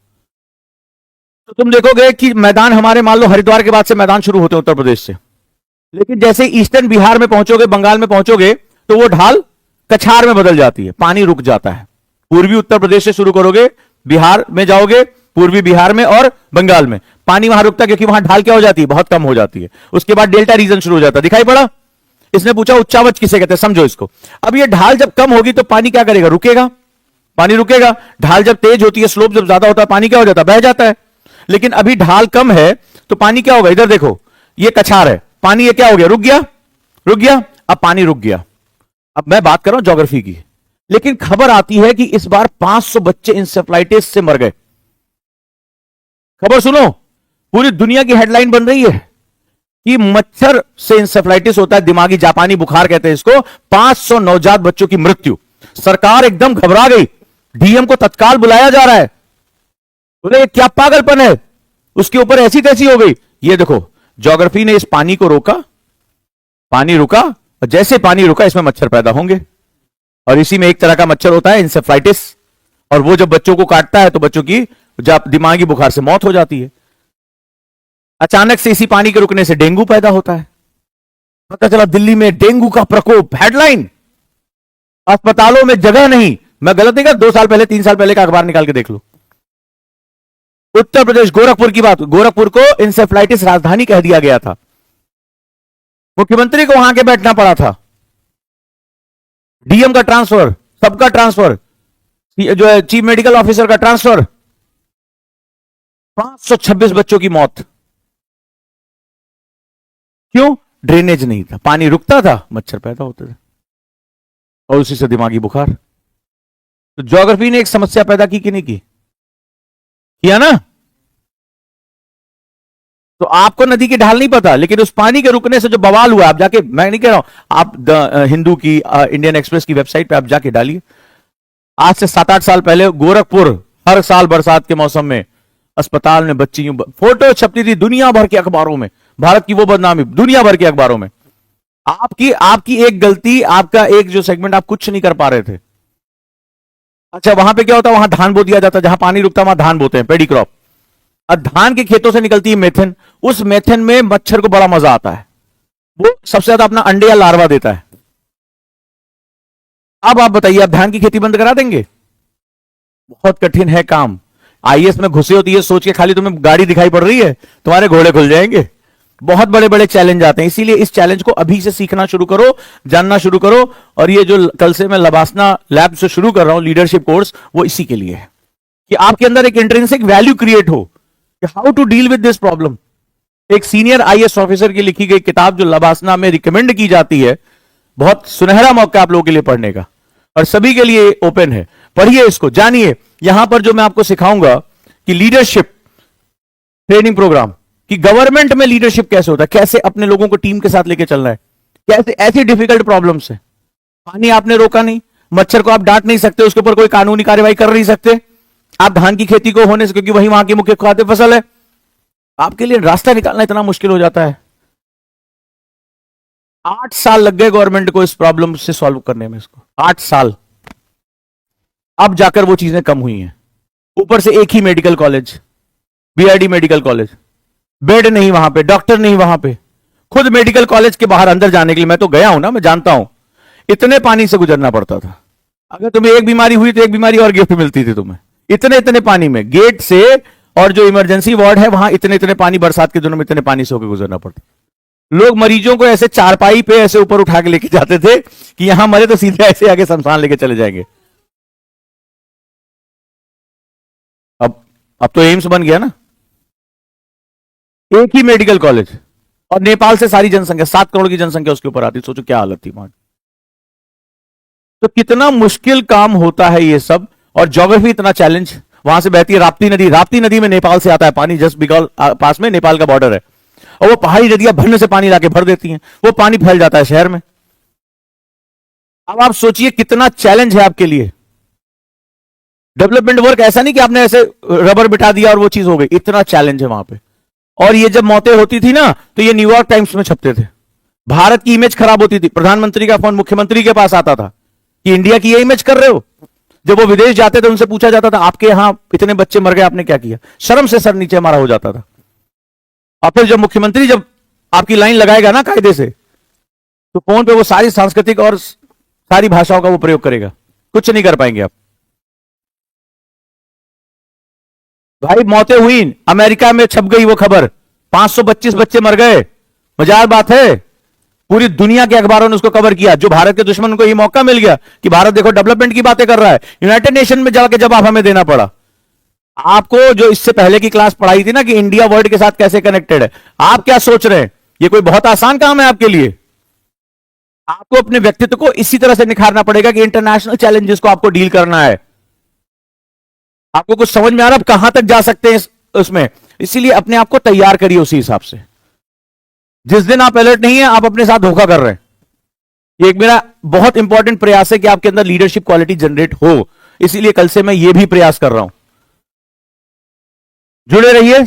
तो तुम देखोगे कि मैदान हमारे, मान लो हरिद्वार के बाद से मैदान शुरू होते हैं उत्तर प्रदेश से, लेकिन जैसे ईस्टर्न बिहार में पहुंचोगे, बंगाल में पहुंचोगे, तो वो ढाल कछार में बदल जाती है, पानी रुक जाता है। पूर्वी उत्तर प्रदेश से शुरू करोगे, बिहार में जाओगे, पूर्वी बिहार में और बंगाल में पानी वहां रुकता है, क्योंकि वहां ढाल क्या हो जाती है, बहुत कम हो जाती है। उसके बाद डेल्टा रीजन शुरू हो जाता है। दिखाई पड़ा? इसने पूछा उच्चावच किसे कहते हैं, समझो इसको। अब ये ढाल जब कम होगी तो पानी क्या करेगा, रुकेगा, पानी रुकेगा। ढाल जब तेज होती है, स्लोप जब ज्यादा होता है, पानी क्या हो जाता है, बह जाता है। लेकिन अभी ढाल कम है तो पानी क्या होगा, इधर देखो, ये कछार है, पानी ये क्या हो गया, रुक गया, रुक गया। अब पानी रुक गया। अब मैं बात कर रहा हूं ज्योग्राफी की, लेकिन खबर आती है कि इस बार 500 बच्चे इंसेफ्लाइटिस से मर गए। खबर सुनो, पूरी दुनिया की हेडलाइन बन रही है कि मच्छर से इंसेफ्लाइटिस होता है, दिमागी जापानी बुखार कहते हैं इसको। 500 नवजात बच्चों की मृत्यु। सरकार एकदम घबरा गई, डीएम को तत्काल बुलाया जा रहा है। बोले ये क्या पागलपन है, उसके ऊपर ऐसी तैसी हो गई। ये देखो, ज्योग्राफी ने इस पानी को रोका, पानी रुका, और जैसे पानी रुका इसमें मच्छर पैदा होंगे, और इसी में एक तरह का मच्छर होता है इंसेफ्लाइटिस, और वो जब बच्चों को काटता है तो बच्चों की जब दिमागी बुखार से मौत हो जाती है। अचानक से इसी पानी के रुकने से डेंगू पैदा होता है। पता चला दिल्ली में डेंगू का प्रकोप, हेडलाइन, अस्पतालों में जगह नहीं। मैं गलत नहीं कर, 2 साल पहले 3 साल पहले का अखबार निकाल के देख लो। उत्तर प्रदेश गोरखपुर की बात, गोरखपुर को इंसेफ्लाइटिस राजधानी कह दिया गया था, मुख्यमंत्री को वहां के बैठना पड़ा था, डीएम का ट्रांसफर, सबका ट्रांसफर, जो है चीफ मेडिकल ऑफिसर का ट्रांसफर, 526 बच्चों की मौत। क्यों? ड्रेनेज नहीं था, पानी रुकता था, मच्छर पैदा होते थे, और उसी से दिमागी बुखार। तो ज्योग्राफी ने एक समस्या पैदा की कि नहीं की? किया ना। तो आपको नदी की ढाल नहीं पता, लेकिन उस पानी के रुकने से जो बवाल हुआ, आप जाके, मैं नहीं कह रहा हूं, आप हिंदू की, इंडियन एक्सप्रेस की वेबसाइट पे आप जाके डालिए। आज से 7-8 साल पहले गोरखपुर, हर साल बरसात के मौसम में अस्पताल में बच्ची, फोटो छपती थी दुनिया भर के अखबारों में, भारत की वो बदनामी दुनिया भर के अखबारों में। आपकी एक गलती, आपका एक जो सेगमेंट, आप कुछ नहीं कर पा रहे थे। अच्छा, वहां पे क्या होता है, वहां धान बो दिया जाता है, जहां पानी रुकता वहां धान बोते हैं, पेडी क्रॉप। और धान के खेतों से निकलती है मेथेन, उस मेथेन में मच्छर को बड़ा मजा आता है, वो सबसे ज्यादा अपना अंडे या लार्वा देता है। अब आप बताइए, आप धान की खेती बंद करा देंगे? बहुत कठिन है काम। आईएएस में घुसे होती है सोच के, खाली तुम्हें गाड़ी दिखाई पड़ रही है, तुम्हारे घोड़े खुल जाएंगे। बहुत बड़े बड़े चैलेंज आते हैं, इसीलिए इस चैलेंज को अभी से सीखना शुरू करो, जानना शुरू करो। और ये जो कल से मैं लबासना लैब से शुरू कर रहा हूं लीडरशिप कोर्स, वो इसी के लिए है कि आपके अंदर एक इंट्रिंसिक वैल्यू क्रिएट हो, how to deal with this problem. एक सीनियर आईएएस ऑफिसर की लिखी गई किताब जो लबासना में रिकमेंड की जाती है, बहुत सुनहरा मौका आप लोगों के लिए पढ़ने का, और सभी के लिए ओपन है। पढ़िए इसको, जानिए। यहां पर जो मैं आपको सिखाऊंगा कि लीडरशिप ट्रेनिंग प्रोग्राम, कि गवर्नमेंट में लीडरशिप कैसे होता है, कैसे अपने लोगों को टीम के साथ लेके चलना है, कैसे ऐसी डिफिकल्ट प्रॉब्लम से। पानी आपने रोका नहीं, मच्छर को आप डांट नहीं सकते, उसके ऊपर कोई कानूनी कार्रवाई कर नहीं सकते। आप धान की खेती को होने से, क्योंकि वही वहां की मुख्य खाद्य फसल है, आपके लिए रास्ता निकालना इतना मुश्किल हो जाता है। 8 साल लग गए गवर्नमेंट को इस प्रॉब्लम से सॉल्व करने में, इसको 8 साल। अब जाकर वो चीजें कम हुई हैं। ऊपर से एक ही medical college, BID medical college, bed नहीं वहां पे, डॉक्टर नहीं वहां पे। खुद मेडिकल कॉलेज के बाहर अंदर जाने के लिए, मैं तो गया हूं ना, मैं जानता हूं, इतने पानी से गुजरना पड़ता था। अगर तुम्हें एक बीमारी हुई तो एक बीमारी और गिफ्ट मिलती थी तुम्हें, इतने इतने पानी में, गेट से। और जो इमरजेंसी वार्ड है वहां इतने इतने पानी, बरसात के दिनों में इतने पानी से होकर गुजरना पड़ता। लोग मरीजों को ऐसे चारपाई पे ऐसे ऊपर उठा के लेके जाते थे कि यहां मरे तो सीधे ऐसे आगे शमशान लेके चले जाएंगे। अब तो एम्स बन गया ना, एक ही मेडिकल कॉलेज, और नेपाल से सारी जनसंख्या, 7 करोड़ की जनसंख्या उसके ऊपर आती। सोचो क्या हालत थी वहां। तो कितना मुश्किल काम होता है ये सब, और ज्योग्राफी इतना चैलेंज। वहां से बहती है राप्ती नदी, राप्ती नदी में नेपाल से आता है पानी, जस्ट बिकॉज पास में नेपाल का बॉर्डर है, और वो पहाड़ी नदियां भरने से पानी लाके भर देती हैं, वो पानी फैल जाता है शहर में। अब आप सोचिए कितना चैलेंज है आपके लिए। डेवलपमेंट वर्क ऐसा नहीं कि आपने ऐसे रबर बिठा दिया और वो चीज हो गई, इतना चैलेंज है वहां पे। और ये जब मौतें होती थी ना, तो ये न्यूयॉर्क टाइम्स में छपते थे। भारत की इमेज खराब होती थी, प्रधानमंत्री का फोन मुख्यमंत्री के पास आता था कि इंडिया की ये इमेज कर रहे हो। जब वो विदेश जाते थे उनसे पूछा जाता था आपके यहां इतने बच्चे मर गए, आपने क्या किया? शर्म से सर नीचे हमारा हो जाता था। और फिर जब मुख्यमंत्री जब आपकी लाइन लगाएगा ना कायदे से, तो फोन पे वो सारी सांस्कृतिक और सारी भाषाओं का वो प्रयोग करेगा, कुछ नहीं कर पाएंगे आप। भाई मौतें हुई, अमेरिका में छप गई वो खबर, 525 बच्चे मर गए, मजाक बात है। पूरी दुनिया के अखबारों ने उसको कवर किया। जो भारत के दुश्मन को ये मौका मिल गया कि भारत देखो डेवलपमेंट की बातें कर रहा है, यूनाइटेड नेशन में जाके जब आप हमें देना पड़ा। आपको जो इससे पहले की क्लास पढ़ाई थी ना कि इंडिया वर्ल्ड के साथ कैसे कनेक्टेड है, आप क्या सोच रहे हैं ये कोई बहुत आसान काम है आपके लिए? आपको अपने व्यक्तित्व को इसी तरह से निखारना पड़ेगा कि इंटरनेशनल चैलेंजेस को आपको डील करना है। आपको कुछ समझ में आ रहा है आप कहां तक जा सकते हैं उसमें? इसीलिए अपने आप को तैयार करिए उसी हिसाब से। जिस दिन आप अलर्ट नहीं है, आप अपने साथ धोखा कर रहे हैं। ये एक मेरा बहुत इंपॉर्टेंट प्रयास है कि आपके अंदर लीडरशिप क्वालिटी जनरेट हो, इसीलिए कल से मैं ये भी प्रयास कर रहा हूं। जुड़े रहिए।